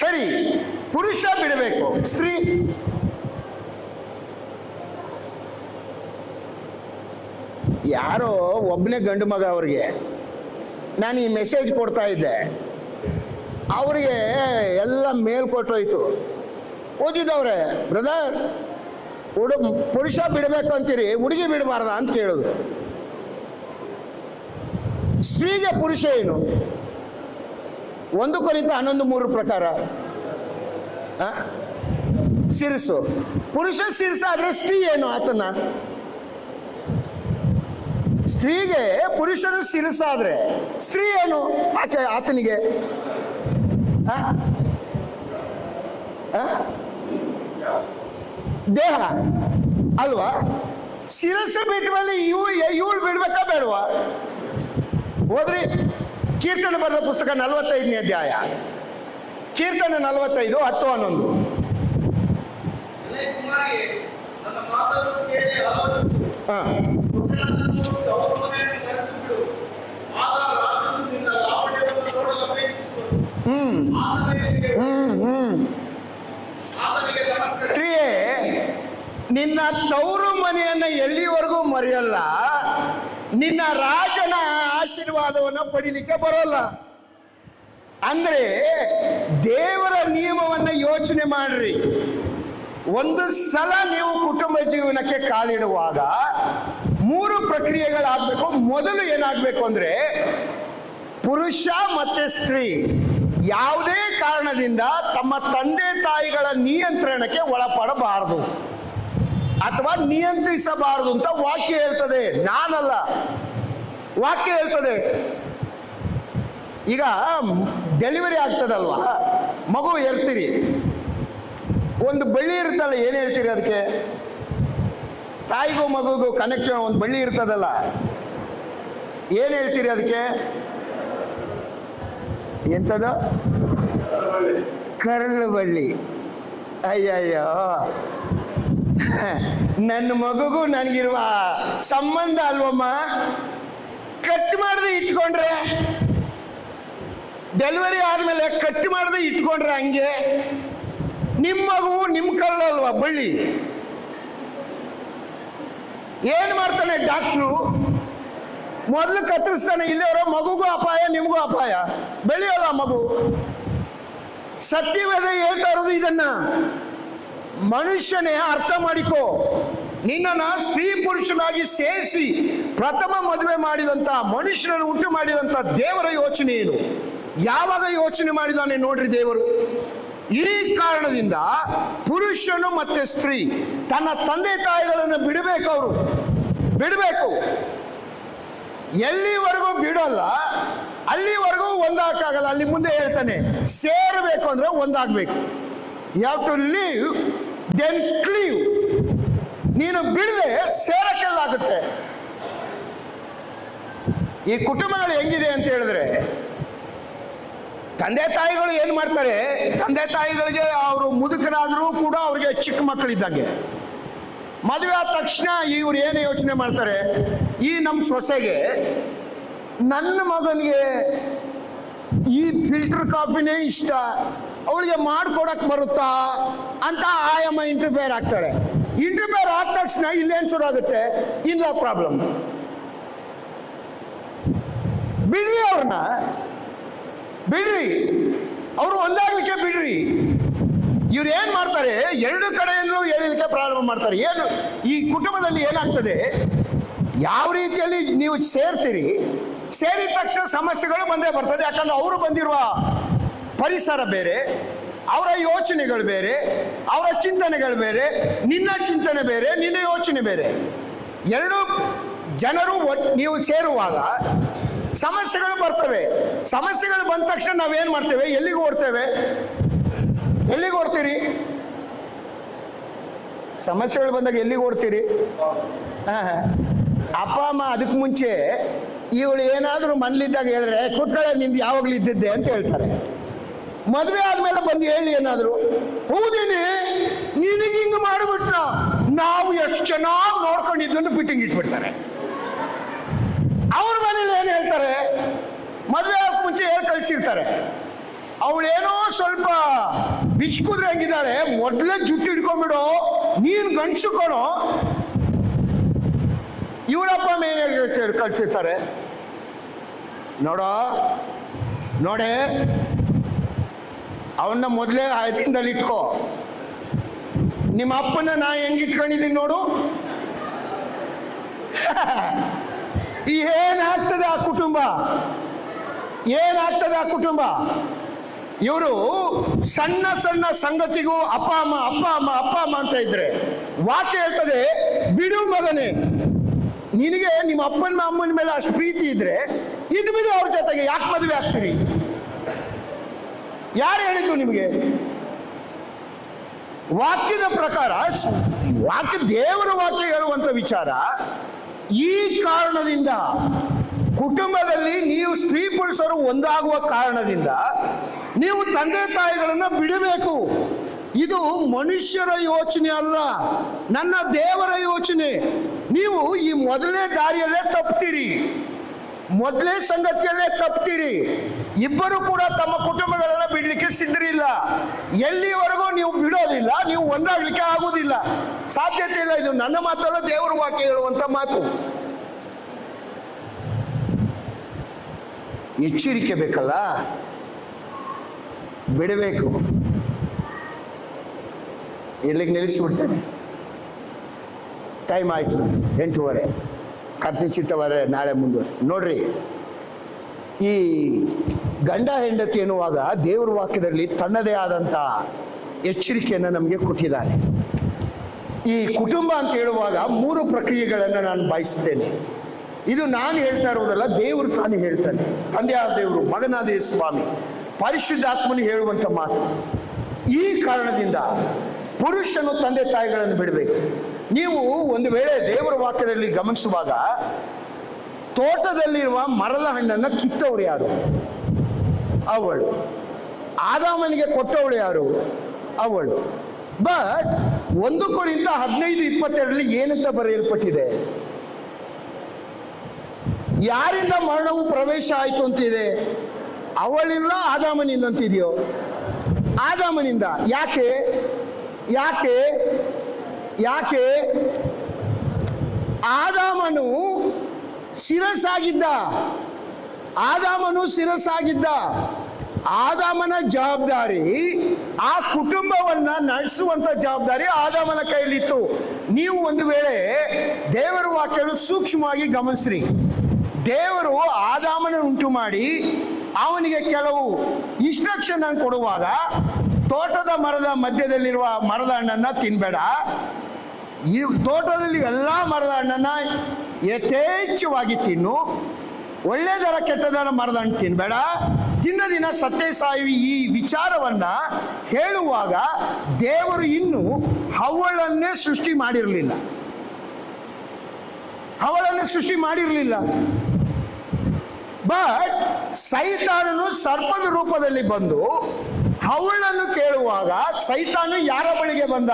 ಸರಿ, ಪುರುಷ ಬಿಡಬೇಕು, ಸ್ತ್ರೀ ಯಾರೋ ಒಬ್ಬನೇ ಗಂಡು ಮಗ ಅವ್ರಿಗೆ ನಾನು ಈ ಮೆಸೇಜ್ ಕೊಡ್ತಾ ಇದ್ದೆ. ಅವರಿಗೆ ಎಲ್ಲ ಮೇಲ್ ಕೊಟ್ಟೋಯ್ತು. ಓದಿದವ್ರೆ, ಬ್ರದರ್ ಪುರುಷ ಬಿಡಬೇಕು ಅಂತೀರಿ, ಹುಡುಗಿ ಬಿಡಬಾರ್ದ ಅಂತ ಕೇಳಿದ್ರು. ಸ್ತ್ರೀಗೆ ಪುರುಷ ಏನು? 1 ಕೊರಿಂಥ 11:3 ಪ್ರಕಾರ ಶಿರಸ್ಸು. ಪುರುಷ ಶಿರಸ್ಸಾದ್ರೆ ಸ್ತ್ರೀ ಏನು ಆತನ? ಸ್ತ್ರೀಗೆ ಪುರುಷನು ಶಿರಸ್ಸಾದ್ರೆ ಸ್ತ್ರೀ ಏನು ಆತನಿಗೆ? ದೇಹ ಅಲ್ವಾ? ಶಿರಸ್ಸು ಬಿಟ್ಟ ಮೇಲೆ ಇವಳು ಬಿಡ್ಬೇಕಾ ಬೇಡವಾ? ಹೋದ್ರಿ ಕೀರ್ತನೆ ಬರೆದ ಪುಸ್ತಕ 45ನೇ ಅಧ್ಯಾಯ, ಕೀರ್ತನೆ 45:10-11. ನಿನ್ನ ತವರು ಮನೆಯನ್ನ ಎಲ್ಲಿವರೆಗೂ ಮರೆಯಲ್ಲ, ನಿನ್ನ ರಾಜನ ಆಶೀರ್ವಾದವನ್ನು ಪಡಿಲಿಕ್ಕೆ ಬರೋಲ್ಲ. ಅಂದ್ರೆ ದೇವರ ನಿಯಮವನ್ನ ಯೋಚನೆ ಮಾಡ್ರಿ. ಒಂದು ಸಲ ನೀವು ಕುಟುಂಬ ಜೀವನಕ್ಕೆ ಕಾಲಿಡುವಾಗ 3 ಪ್ರಕ್ರಿಯೆಗಳಾಗಬೇಕು. ಮೊದಲು ಏನಾಗಬೇಕು ಅಂದ್ರೆ, ಪುರುಷ ಮತ್ತೆ ಸ್ತ್ರೀ ಯಾವುದೇ ಕಾರಣದಿಂದ ತಮ್ಮ ತಂದೆ ತಾಯಿಗಳ ನಿಯಂತ್ರಣಕ್ಕೆ ಒಳಪಡಬಾರದು ಅಥವಾ ನಿಯಂತ್ರಿಸಬಾರದು ಅಂತ ವಾಕ್ಯ ಹೇಳ್ತದೆ, ನಾನಲ್ಲ, ವಾಕ್ಯ ಹೇಳ್ತದೆ. ಈಗ ಡೆಲಿವರಿ ಆಗ್ತದಲ್ವಾ, ಮಗು ಇರ್ತೀರಿ, ಒಂದು ಬಳ್ಳಿ ಇರ್ತಲ್ಲ, ಏನು ಹೇಳ್ತೀರಿ ಅದಕ್ಕೆ? ತಾಯಿಗೂ ಮಗುಗೂ ಕನೆಕ್ಷನ್ ಒಂದು ಬಳ್ಳಿ ಇರ್ತದಲ್ಲ, ಏನು ಹೇಳ್ತೀರಿ ಅದಕ್ಕೆ? ಎಂಥದ್ದು? ಕರಳು ಬಳ್ಳಿ. ಅಯ್ಯಯ್ಯೋ, ನನ್ನ ಮಗುಗೂ ನನಗಿರುವ ಸಂಬಂಧ ಅಲ್ವಮ್ಮ. ಕಟ್ ಮಾಡದೆ ಇಟ್ಕೊಂಡ್ರೆ, ಡೆಲಿವರಿ ಆದ್ಮೇಲೆ ಕಟ್ ಮಾಡದೆ ಇಟ್ಕೊಂಡ್ರೆ ಹಂಗೆ ನಿಮ್ಮ ಮಗು ನಿಮ್ಮ ಕರಳಲ್ವಾ ಬಳ್ಳಿ. ಏನ್ ಮಾಡ್ತಾನೆ ಡಾಕ್ಟ್ರು? ಮೊದಲು ಕತ್ತರಿಸ್ತಾನೆ, ಇಲ್ಲಿವರೋ ಮಗುಗೂ ಅಪಾಯ ನಿಮಗೂ ಅಪಾಯ, ಬೆಳೆಯೋಲ್ಲ ಮಗು. ಸತ್ಯವೇದ ಹೇಳ್ತಾ ಇರೋದು ಇದನ್ನ. ಮನುಷ್ಯನೇ ಅರ್ಥ ಮಾಡಿಕೋ, ನಿನ್ನನ್ನು ಸ್ತ್ರೀ ಪುರುಷನಾಗಿ ಸೇರಿಸಿ ಪ್ರಥಮ ಮದುವೆ ಮಾಡಿದಂತ ಮನುಷ್ಯನನ್ನು ಉಂಟು ಮಾಡಿದಂತ ದೇವರ ಯೋಚನೆ ಏನು? ಯಾವಾಗ ಯೋಚನೆ ಮಾಡಿದಾನೆ ನೋಡ್ರಿ ದೇವರು. ಈ ಕಾರಣದಿಂದ ಪುರುಷನು ಮತ್ತೆ ಸ್ತ್ರೀ ತನ್ನ ತಂದೆ ತಾಯಿಗಳನ್ನು ಬಿಡಬೇಕು, ಅವರು ಬಿಡಬೇಕು. ಎಲ್ಲಿವರೆಗೂ ಬಿಡೋಲ್ಲ ಅಲ್ಲಿವರೆಗೂ ಒಂದಾಗಕ್ಕಾಗಲ್ಲ. ಅಲ್ಲಿ ಮುಂದೆ ಹೇಳ್ತಾನೆ, ಸೇರಬೇಕು ಅಂದ್ರೆ ಒಂದಾಗಬೇಕು. You have to leave then cleave. ನೀನು ಬಿಡದೆ ಸೇರಕ್ಕೆಲ್ಲಾಗುತ್ತೆ. ಈ ಕುಟುಂಬಗಳು ಹೆಂಗಿದೆ ಅಂತ ಹೇಳಿದ್ರೆ, ತಂದೆ ತಾಯಿಗಳು ಏನ್ ಮಾಡ್ತಾರೆ, ತಂದೆ ತಾಯಿಗಳಿಗೆ ಅವರು ಮುದುಕರಾದರೂ ಕೂಡ ಅವ್ರಿಗೆ ಚಿಕ್ಕ ಮಕ್ಕಳಿದ್ದಂಗೆ. ಮದುವೆ ಆದ ತಕ್ಷಣ ಇವ್ರು ಏನು ಯೋಚನೆ ಮಾಡ್ತಾರೆ, ಈ ನಮ್ಮ ಸೊಸೆಗೆ ನನ್ನ ಮಗನಿಗೆ ಈ ಫಿಲ್ಟರ್ ಕಾಫಿನೇ ಇಷ್ಟ, ಅವಳಿಗೆ ಮಾಡ್ಕೊಡಕ್ ಬರುತ್ತಾ ಅಂತ ಆಯಮ್ಮ ಇಂಟರ್ಫೇರ್ ಆಗ್ತಾಳೆ. ಇಂಟರ್ಫೇರ್ ಆದ ತಕ್ಷಣ ಇಲ್ಲೇನು ಶುರು ಆಗುತ್ತೆ, ಇಲ್ಲ ಪ್ರಾಬ್ಲಮ್. ಬಿಡ್ರಿ ಅವ್ರನ್ನ, ಬಿಡ್ರಿ, ಅವರು ಒಂದಾಗ್ಲಿಕ್ಕೆ ಬಿಡ್ರಿ. ಇವ್ರು ಏನ್ ಮಾಡ್ತಾರೆ, ಎರಡು ಕಡೆಯಿಂದಲೂ ಎಳಿಲಿಕ್ಕೆ ಪ್ರಾರಂಭ ಮಾಡ್ತಾರೆ. ಏನು ಈ ಕುಟುಂಬದಲ್ಲಿ ಏನಾಗ್ತದೆ, ಯಾವ ರೀತಿಯಲ್ಲಿ ನೀವು ಸೇರ್ತೀರಿ, ಸೇರಿದ ತಕ್ಷಣ ಸಮಸ್ಯೆಗಳು ಬಂದೇ ಬರ್ತದೆ. ಯಾಕಂದ್ರೆ ಅವರು ಬಂದಿರುವ ಪರಿಸರ ಬೇರೆ, ಅವರ ಯೋಚನೆಗಳು ಬೇರೆ, ಅವರ ಚಿಂತನೆಗಳು ಬೇರೆ, ನಿನ್ನ ಚಿಂತನೆ ಬೇರೆ, ನಿನ್ನ ಯೋಚನೆ ಬೇರೆ. ಎರಡು ಜನರು ನೀವು ಸೇರುವಾಗ ಸಮಸ್ಯೆಗಳು ಬರ್ತವೆ. ಸಮಸ್ಯೆಗಳು ಬಂದ ತಕ್ಷಣ ನಾವೇನ್ ಮಾಡ್ತೇವೆ, ಎಲ್ಲಿಗೆ ಓಡ್ತೇವೆ? ಎಲ್ಲಿಗೆ ಓಡ್ತೀರಿ? ಸಮಸ್ಯೆಗಳು ಬಂದಾಗ ಎಲ್ಲಿಗೆ ಓಡ್ತೀರಿ? ಅಪ್ಪ ಅಮ್ಮ ಅದಕ್ಕೆ ಮುಂಚೆ ಇವಳು ಏನಾದರೂ ಮನೇಲಿದ್ದಾಗ ಹೇಳಿದ್ರೆ, ಕೂತ್ಕೊಳ್ಳೆ ನಿಂದು ಯಾವಾಗಲೂ ಇದ್ದಿದ್ದೆ ಅಂತ ಹೇಳ್ತಾರೆ. ಮದುವೆ ಆದ್ಮೇಲೆ ಬಂದು ಹೇಳಿ ಏನಾದ್ರು, ಹೌದೇನೆ ನಿನಗೆ ಹಿಂಗ ಮಾಡಿಬಿಟ್ಟ, ನಾವು ಎಷ್ಟು ಚೆನ್ನಾಗಿ ನೋಡ್ಕೊಂಡಿದ್ದನ್ನು ಫಿಟ್ಟಿಂಗ್ ಇಟ್ಬಿಡ್ತಾರೆ. ಅವ್ರ ಮನೇಲಿ ಏನು ಹೇಳ್ತಾರೆ, ಮದುವೆ ಆಗಕ್ಕೆ ಮುಂಚೆ ಹೇಳಿ ಕಳಿಸಿರ್ತಾರೆ, ಅವಳೇನೋ ಸ್ವಲ್ಪ ಬಿಚ್ಕುದ್ರೆ ಹೆಂಗಿದ್ದಾಳೆ, ಮೊದಲೇ ಜುಟ್ಟು ಹಿಡ್ಕೊಂಡ್ಬಿಡು, ನೀನು ಗಂಡಸು ಕೊಡೋ. ಇವರಪ್ಪ ಮೇಲೆ ಕಳಿಸಿರ್ತಾರೆ, ನೋಡೋ ನೋಡೆ ಅವನ್ನ ಮೊದಲೇ ಹಳದಿಂದಲ್ಲಿ ಇಟ್ಕೋ, ನಿಮ್ಮ ಅಪ್ಪನ ನಾ ಹೆಂಗಿಟ್ಕೊಂಡಿದ್ದೀನಿ ನೋಡು. ಏನಾಗ್ತದೆ ಆ ಕುಟುಂಬ, ಏನಾಗ್ತದೆ ಆ ಕುಟುಂಬ? ಇವರು ಸಣ್ಣ ಸಣ್ಣ ಸಂಗತಿಗೂ ಅಪ್ಪ ಅಮ್ಮ ಅಪ್ಪ ಅಮ್ಮ ಅಪ್ಪ ಅಮ್ಮ ಅಂತ ಇದ್ರೆ, ವಾಕ್ಯ ಹೇಳ್ತದೆ, ಬಿಡು ಮಗನೇ, ನಿನಗೆ ನಿಮ್ಮ ಅಪ್ಪನ ಅಮ್ಮನ ಮೇಲೆ ಅಷ್ಟು ಪ್ರೀತಿ ಇದ್ರೆ ಇದು ಬಿಡು, ಅವ್ರ ಜೊತೆಗೆ ಯಾಕೆ ಮದುವೆ ಆಗ್ತೀರಿ? ಯಾರು ಹೇಳಿದ್ದು ನಿಮಗೆ? ವಾಕ್ಯದ ಪ್ರಕಾರ, ವಾಕ್ಯ ದೇವರ ವಾಕ್ಯ ಹೇಳುವಂತ ವಿಚಾರ. ಈ ಕಾರಣದಿಂದ ಕುಟುಂಬದಲ್ಲಿ ನೀವು ಸ್ತ್ರೀ ಪುರುಷರು ಒಂದಾಗುವ ಕಾರಣದಿಂದ ನೀವು ತಂದೆ ತಾಯಿಗಳನ್ನ ಬಿಡಬೇಕು. ಇದು ಮನುಷ್ಯರ ಯೋಚನೆ ಅಲ್ಲ, ನನ್ನ ದೇವರ ಯೋಚನೆ. ನೀವು ಈ ಮೊದಲನೇ ದಾರಿಯಲ್ಲೇ ತಪ್ತೀರಿ, ಮೊದಲೇ ಸಂಗತಿಯಲ್ಲೇ ತಪ್ತೀರಿ. ಇಬ್ಬರು ಕೂಡ ತಮ್ಮ ಕುಟುಂಬಗಳನ್ನ ಬಿಡ್ಲಿಕ್ಕೆ ಸಿದ್ಧರಿಲ್ಲ. ಎಲ್ಲಿವರೆಗೂ ನೀವು ಬಿಡೋದಿಲ್ಲ ಹೊಂದೋದಿಲ್ಲ, ನೀವು ಒಂದಾಗ್ಲಿಕ್ಕೆ ಆಗುವುದಿಲ್ಲ, ಸಾಧ್ಯತೆ ಇಲ್ಲ. ಇದು ನನ್ನ ಮಾತಲ್ಲ, ದೇವರ ವಾಕ್ಯ ಹೇಳುವಂತ ಮಾತು. ಎಚ್ಚರಿಕೆ ಬೇಕಲ್ಲ, ಬಿಡಬೇಕು. ಇಲ್ಲಿಗೆ ನಿಲ್ಲಿಸ್ಬಿಡ್ತೇನೆ, ಟೈಮ್ ಆಯ್ತು 8:30. ಕರ್ತನ ಚಿತ್ತವಾದರೆ ನಾಳೆ ಮುಂದುವರಿಸಿ. ನೋಡ್ರಿ, ಈ ಗಂಡ ಹೆಂಡತಿ ಎನ್ನುವಾಗ ದೇವರ ವಾಕ್ಯದಲ್ಲಿ ತನ್ನದೇ ಆದಂಥ ಎಚ್ಚರಿಕೆಯನ್ನು ನಮಗೆ ಕೊಟ್ಟಿದ್ದಾನೆ. ಈ ಕುಟುಂಬ ಅಂತ ಹೇಳುವಾಗ 3 ಪ್ರಕ್ರಿಯೆಗಳನ್ನು ನಾನು ಬಯಸ್ತೇನೆ. ಇದು ನಾನು ಹೇಳ್ತಾ ಇರೋದಲ್ಲ, ದೇವರು ತಾನೇ ಹೇಳ್ತಾನೆ. ತಂದೆಯಾದ ದೇವರು, ಮಗನಾದ ಸ್ವಾಮಿ, ಪರಿಶುದ್ಧಾತ್ಮನು ಹೇಳುವಂಥ ಮಾತು. ಈ ಕಾರಣದಿಂದ ಪುರುಷನು ತಂದೆ ತಾಯಿಗಳನ್ನು ಬಿಡಬೇಕು. ನೀವು ಒಂದು ವೇಳೆ ದೇವರ ವಾಕ್ಯದಲ್ಲಿ ಗಮನಿಸುವಾಗ ತೋಟದಲ್ಲಿರುವ ಮರದ ಹಣ್ಣನ್ನು ಕಿತ್ತವರು ಯಾರು? ಅವಳು. ಆದಾಮನಿಗೆ ಕೊಟ್ಟವಳು ಯಾರು? ಅವಳು. ಬಟ್ 1 ಕೊರಿಂಥ 15:22 ಏನಂತ ಬರೆಯಲ್ಪಟ್ಟಿದೆ? ಯಾರಿಂದ ಮರಣವು ಪ್ರವೇಶ ಆಯಿತು ಅಂತಿದೆ? ಅವಳಿಲ್ಲ, ಆದಾಮನಿಂದ ಅಂತಿದೆಯೋ? ಆದಾಮನಿಂದ. ಯಾಕೆ ಯಾಕೆ ಯಾಕೆ? ಆದಾಮನು ಶಿರಸ್ಸಾಗಿದ್ದ. ಆದಾಮನು ಶಿರಸ್ಸಾಗಿದ್ದ. ಆದಾಮನ ಜವಾಬ್ದಾರಿ, ಆ ಕುಟುಂಬವನ್ನ ನಡೆಸುವಂತ ಜವಾಬ್ದಾರಿ ಆದಾಮನ ಕೈಲಿತ್ತು. ನೀವು ಒಂದು ವೇಳೆ ದೇವರ ವಾಕ್ಯವನ್ನು ಸೂಕ್ಷ್ಮವಾಗಿ ಗಮನಿಸ್ರಿ. ದೇವರು ಆದಾಮನ ಉಂಟು ಮಾಡಿ ಅವನಿಗೆ ಕೆಲವು ಇನ್ಸ್ಟ್ರಕ್ಷನ್ ಅನ್ನು ಕೊಡುವಾಗ, ತೋಟದ ಮರದ ಮಧ್ಯದಲ್ಲಿರುವ ಮರದ ಹಣ್ಣನ್ನ ತಿನ್ಬೇಡ, ಈ ತೋಟದಲ್ಲಿ ಎಲ್ಲ ಮರದ ಹಣ್ಣನ್ನ ಯಥೇಚ್ಛವಾಗಿ ತಿನ್ನು, ಒಳ್ಳೆದರ ಕೆಟ್ಟದರ ಮರದ ಹಣ್ಣು ತಿನ್ಬೇಡ, ದಿನ ಸತ್ತೇ ಸಾಯುವಿ, ಈ ವಿಚಾರವನ್ನ ಹೇಳುವಾಗ ದೇವರು ಇನ್ನೂ ಹವ್ವಳನ್ನೇ ಸೃಷ್ಟಿ ಮಾಡಿರಲಿಲ್ಲ. ಅವಳನ್ನು ಸೃಷ್ಟಿ ಮಾಡಿರಲಿಲ್ಲ. ಬಟ್ ಸೈತಾನನು ಸರ್ಪದ ರೂಪದಲ್ಲಿ ಬಂದು ಹವ್ವಳನ್ನು ಕೇಳುವಾಗ, ಸೈತಾನು ಯಾರ ಬಳಿಗೆ ಬಂದ?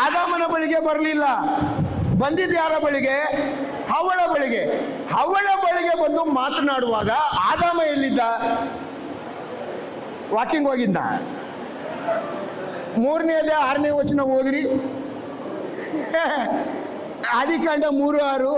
ಆದಾಮನ ಬಳಿಗೆ ಬರಲಿಲ್ಲ. ಬಂದಿದ್ದು ಯಾರ ಬಳಿಗೆ? ಹವ್ವಳ ಬಳಿಗೆ. ಹವ್ವಳ ಬಳಿಗೆ ಬಂದು ಮಾತನಾಡುವಾಗ ಆದಾಮ ಎಲ್ಲಿದ್ದ? ವಾಕಿಂಗ್ ಹೋಗಿದ್ದ. 3ನೇ ಅಧ್ಯಾಯ 6ನೇ ವಚನ ಓದಿರಿ. ಆದಿಕಾಂಡ 3:6.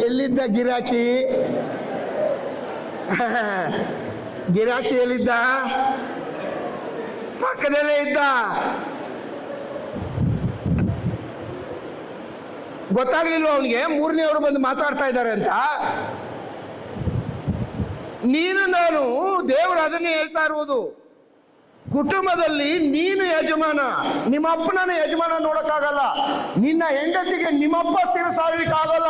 ಎಲ್ಲಿದ್ದ ಗಿರಾಕಿ? ಗಿರಾಕಿ ಎಲ್ಲಿದ್ದ? ಪಕ್ಕದಲ್ಲೇ ಇದ್ದ. ಗೊತ್ತಾಗ್ಲಿಲ್ಲ ಅವನಿಗೆ 3ನೇವರು ಬಂದು ಮಾತಾಡ್ತಾ ಇದ್ದಾರೆ ಅಂತ. ನೀನು ನಾನು ದೇವರು ಅದನ್ನೇ ಹೇಳ್ತಾ ಇರುವುದು. ಕುಟುಂಬದಲ್ಲಿ ನೀನು ಯಜಮಾನ, ನಿಮ್ಮ ಅಪ್ಪನ ಯಜಮಾನ ನೋಡಕ್ಕಾಗಲ್ಲ. ನಿನ್ನ ಹೆಂಡತಿಗೆ ನಿಮ್ಮಪ್ಪ ಸಿರಸಾಗಲಿಕ್ಕಾಗಲ್ಲ,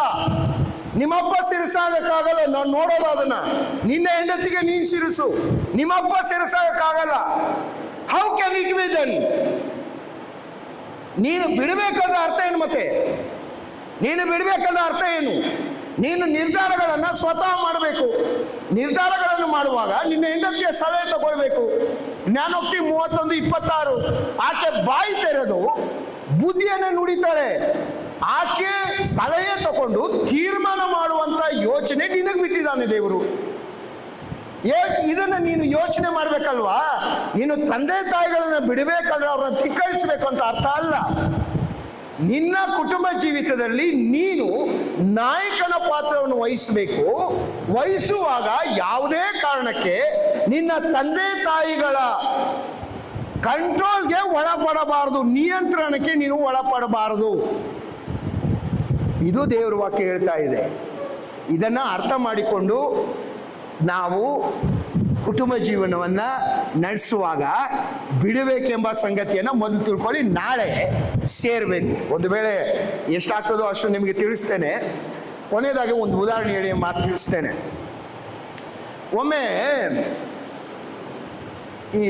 ನಿಮ್ಮಪ್ಪ ಸಿರಸಾಗಕ್ಕಾಗಲ್ಲ. ನಾನು ನೋಡೋಲ್ಲ ಅದನ್ನ. ನಿನ್ನ ಹೆಂಡತಿಗೆ ನೀನ್ ಸಿರಸು, ನಿಮ್ಮಪ್ಪ ಸಿರಸಾಗಕ್ಕಾಗಲ್ಲ. How can it be then? ನೀನು ಬಿಡಬೇಕಂದ ಅರ್ಥ ಏನು? ಮತ್ತೆ ನೀನು ಬಿಡಬೇಕಂದ ಅರ್ಥ ಏನು? ನೀನು ನಿರ್ಧಾರಗಳನ್ನ ಸ್ವತಃ ಮಾಡಬೇಕು. ನಿರ್ಧಾರಗಳನ್ನು ಮಾಡುವಾಗ ನಿನ್ನ ಹೆಂಡತಿಯ ಸಲಹೆ ತಗೊಳ್ಬೇಕು. ಜ್ಞಾನೋಕ್ತಿ 31:26. ಆಕೆ ಬಾಯಿ ತೆರೆದು ಬುದ್ಧಿಯನ್ನೇ ನುಡಿತಾಳೆ. ಆಕೆ ಸಲಹೆ ತಗೊಂಡು ತೀರ್ಮಾನ ಮಾಡುವಂತ ಯೋಚನೆ ನಿನಗೆ ಬಿಟ್ಟಿದ್ದಾನೆ ದೇವರು. ಇದನ್ನ ನೀನು ಯೋಚನೆ ಮಾಡ್ಬೇಕಲ್ವಾ? ನೀನು ತಂದೆ ತಾಯಿಗಳನ್ನ ಬಿಡಬೇಕಾದ್ರೆ ಅವ್ರನ್ನ ಧಿಕ್ಕರಿಸಬೇಕು ಅಂತ ಅರ್ಥ ಅಲ್ಲ. ನಿನ್ನ ಕುಟುಂಬ ಜೀವಿತದಲ್ಲಿ ನೀನು ನಾಯಕನ ಪಾತ್ರವನ್ನು ವಹಿಸಬೇಕು. ವಹಿಸುವಾಗ ಯಾವುದೇ ಕಾರಣಕ್ಕೆ ನಿನ್ನ ತಂದೆ ತಾಯಿಗಳ ಕಂಟ್ರೋಲ್ಗೆ ಒಳಪಡಬಾರದು, ನಿಯಂತ್ರಣಕ್ಕೆ ನೀನು ಒಳಪಡಬಾರದು. ಇದು ದೇವರ ವಾಕ್ಯ ಹೇಳ್ತಾ ಇದೆ. ಇದನ್ನ ಅರ್ಥ ಮಾಡಿಕೊಂಡು ನಾವು ಕುಟುಂಬ ಜೀವನವನ್ನ ನಡೆಸುವಾಗ ಬಿಡಬೇಕೆಂಬ ಸಂಗತಿಯನ್ನ ಮೊದಲು ತಿಳ್ಕೊಳ್ಳಿ. ನಾಳೆ ಸೇರ್ಬೇಕು. ಒಂದು ವೇಳೆ ಎಷ್ಟಾಗ್ತದೋ ಅಷ್ಟು ನಿಮಗೆ ತಿಳಿಸ್ತೇನೆ. ಕೊನೆಯದಾಗಿ ಒಂದು ಉದಾಹರಣೆ ಹೇಳಿ ಮಾತು ತಿಳಿಸ್ತೇನೆ. ಒಮ್ಮೆ ಈ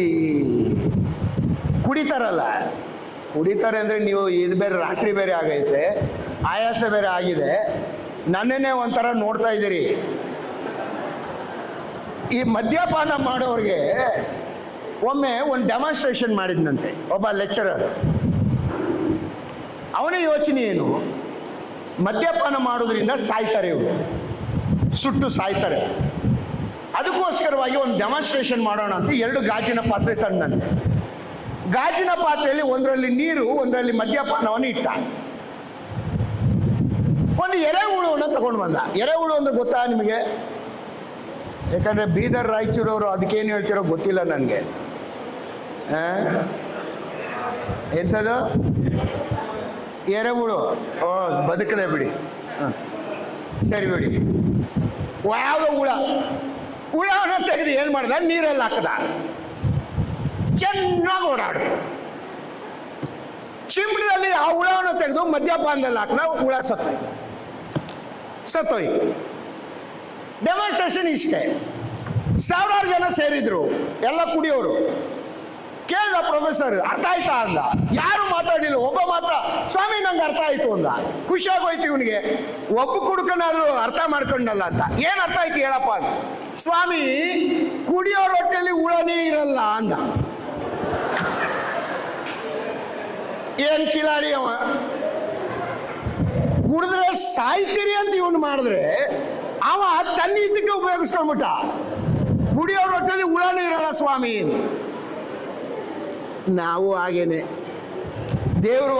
ಕುಡಿತಾರಲ್ಲ, ಕುಡಿತಾರೆ ಅಂದ್ರೆ ನೀವು ಇದು ಬೇರೆ ರಾತ್ರಿ ಬೇರೆ ಆಗೈತೆ, ಆಯಾಸ ಬೇರೆ ಆಗಿದೆ, ನನ್ನೇ ಒಂಥರ ನೋಡ್ತಾ ಇದ್ದೀರಿ. ಈ ಮದ್ಯಪಾನ ಮಾಡೋರಿಗೆ ಒಮ್ಮೆ ಒಂದು ಡೆಮಾನ್ಸ್ಟ್ರೇಷನ್ ಮಾಡಿದ್ನಂತೆ ಒಬ್ಬ ಲೆಕ್ಚರರ್. ಯೋಚನೆ ಏನು? ಮದ್ಯಪಾನ ಮಾಡೋದ್ರಿಂದ ಸಾಯ್ತಾರೆ ಇವರು, ಸುಟ್ಟು ಸಾಯ್ತಾರೆ. ಅದಕ್ಕೋಸ್ಕರವಾಗಿ ಒಂದು ಡೆಮಾನ್ಸ್ಟ್ರೇಷನ್ ಮಾಡೋಣ ಅಂತ 2 ಗಾಜಿನ ಪಾತ್ರೆ ತಂದಂತೆ. ಗಾಜಿನ ಪಾತ್ರೆಯಲ್ಲಿ ಒಂದರಲ್ಲಿ ನೀರು, ಒಂದರಲ್ಲಿ ಮದ್ಯಪಾನವನ್ನು ಇಟ್ಟ. ಒಂದು ಎರೆಹುಳುವನ್ನು ತಗೊಂಡು ಬಂದ. ಎರೆಹುಳು ಅಂದ್ರೆ ಗೊತ್ತಾ ನಿಮಗೆ? ಯಾಕಂದ್ರೆ ಬೀದರ್ ರಾಯಚೂರವರು ಅದಕ್ಕೇನು ಹೇಳ್ತಿರೋ ಗೊತ್ತಿಲ್ಲ ನನಗೆ. ಎಂಥದ್ದು ಎರೆಹುಳು? ಓ, ಬದುಕದೆ ಬಿಡಿ, ಸರಿ ಬಿಡಿ. ಯಾವುದೋ ಹುಳವನ್ನು ತೆಗೆದು ಏನು ಮಾಡ್ದ? ನೀರಲ್ಲಿ ಹಾಕದ. ಚೆನ್ನಾಗಿ ಓಡಾಡು. ಚಿಂಬಳದಲ್ಲಿ ಆ ಹುಳವನ್ನು ತೆಗೆದು ಮದ್ಯಪಾನದಲ್ಲಿ ಹಾಕದ, ಹುಳ ಸತ್ತೋಯ್ತು. ಡೆಮಾನ್ಸ್ಟ್ರೇಷನ್ ಇಷ್ಟೇ. 1000 ಜನ ಸೇರಿದ್ರು, ಎಲ್ಲ ಕುಡಿಯೋರು. ಕೇಳ್ದ ಪ್ರೊಫೆಸರ್, ಅರ್ಥ ಆಯ್ತಾ ಅಂದ. ಯಾರು ಮಾತಾಡಿಲ್ಲ, ಒಬ್ಬ ಮಾತ್ರ ಸ್ವಾಮಿ ನಂಗೆ ಅರ್ಥ ಆಯ್ತು ಅಂದ. ಖುಷಿಯಾಗೋಯ್ತು ಇವನಿಗೆ, ಒಬ್ಬ ಕುಡುಕನಾದ್ರೂ ಅರ್ಥ ಮಾಡ್ಕೊಂಡಲ್ಲ ಅಂತ. ಏನ್ ಅರ್ಥ ಆಯ್ತು ಹೇಳಪ್ಪ ಅಂತ. ಸ್ವಾಮಿ, ಕುಡಿಯೋ ರೊಟ್ಟೆಯಲ್ಲಿ ಹುಳನೇ ಇರಲ್ಲ ಅಂದ. ಏನ್ ಕಿಲಾಡಿ ಅವ, ಕುಡಿದ್ರೆ ಸಾಯ್ತೀರಿ ಅಂತ ಇವನು ಮಾಡಿದ್ರೆ ಅವ ತನ್ನ ಇದಕ್ಕೆ ಉಪಯೋಗಿಸ್ಕೊಂಡ್ಬಿಟ್ಟ. ಕುಡಿಯೋ ರೊಟ್ಟೆಯಲ್ಲಿ ಹುಳನೇ ಇರಲ್ಲ ಸ್ವಾಮಿ. ನಾವು ಹಾಗೇನೆ ದೇವರ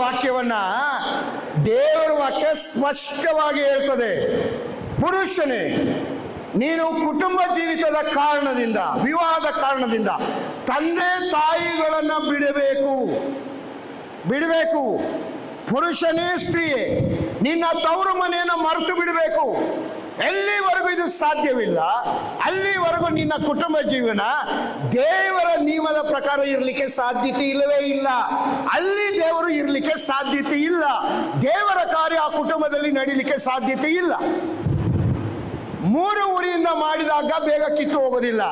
ವಾಕ್ಯ ಸ್ಪಷ್ಟವಾಗಿ ಹೇಳ್ತದೆ. ಪುರುಷನೇ, ನೀನು ಕುಟುಂಬ ಜೀವಿತದ ಕಾರಣದಿಂದ, ವಿವಾಹದ ಕಾರಣದಿಂದ ತಂದೆ ತಾಯಿಗಳನ್ನ ಬಿಡಬೇಕು. ಪುರುಷನೇ, ಸ್ತ್ರೀಯೇ, ನಿನ್ನ ತವರು ಮನೆಯನ್ನು ಮರೆತು ಬಿಡಬೇಕು. ಎಲ್ಲಿವರೆಗೂ ಇದು ಸಾಧ್ಯವಿಲ್ಲ ಅಲ್ಲಿವರೆಗೂ ನಿನ್ನ ಕುಟುಂಬ ಜೀವನ ದೇವರ ನಿಯಮದ ಪ್ರಕಾರ ಇರಲಿಕ್ಕೆ ಸಾಧ್ಯತೆ ಇಲ್ಲವೇ ಇಲ್ಲ. ಅಲ್ಲಿ ದೇವರು ಇರಲಿಕ್ಕೆ ಸಾಧ್ಯತೆ ಇಲ್ಲ. ದೇವರ ಕಾರ್ಯ ಆ ಕುಟುಂಬದಲ್ಲಿ ನಡೀಲಿಕ್ಕೆ ಸಾಧ್ಯತೆ ಇಲ್ಲ. 3 ಉರಿಯಿಂದ ಮಾಡಿದಾಗ ಬೇಗ ಕಿತ್ತು ಹೋಗೋದಿಲ್ಲ.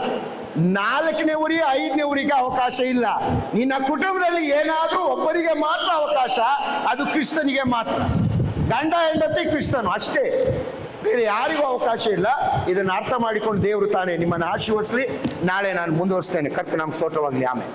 4ನೇ ಉರಿ 5ನೇ ಉರಿಗೆ ಅವಕಾಶ ಇಲ್ಲ. ನಿನ್ನ ಕುಟುಂಬದಲ್ಲಿ ಏನಾದ್ರೂ ಒಬ್ಬರಿಗೆ ಮಾತ್ರ ಅವಕಾಶ, ಅದು ಕ್ರಿಸ್ತನಿಗೆ ಮಾತ್ರ. ಗಂಡ ಹೆಂಡತಿ ಕ್ರಿಸ್ತನು ಅಷ್ಟೇ, ಬೇರೆ ಯಾರಿಗೂ ಅವಕಾಶ ಇಲ್ಲ. ಇದನ್ನು ಅರ್ಥ ಮಾಡಿಕೊಂಡು ದೇವರು ತಾನೇ ನಿಮ್ಮನ್ನು ಆಶೀರ್ವದಿಸಲಿ. ನಾಳೆ ನಾನು ಮುಂದುವರಿಸ್ತೇನೆ. ಕರ್ತನ ನಾಮಕ್ಕೆ ಸ್ತೋತ್ರವಾಗಲಿ. ಆಮೆನ್.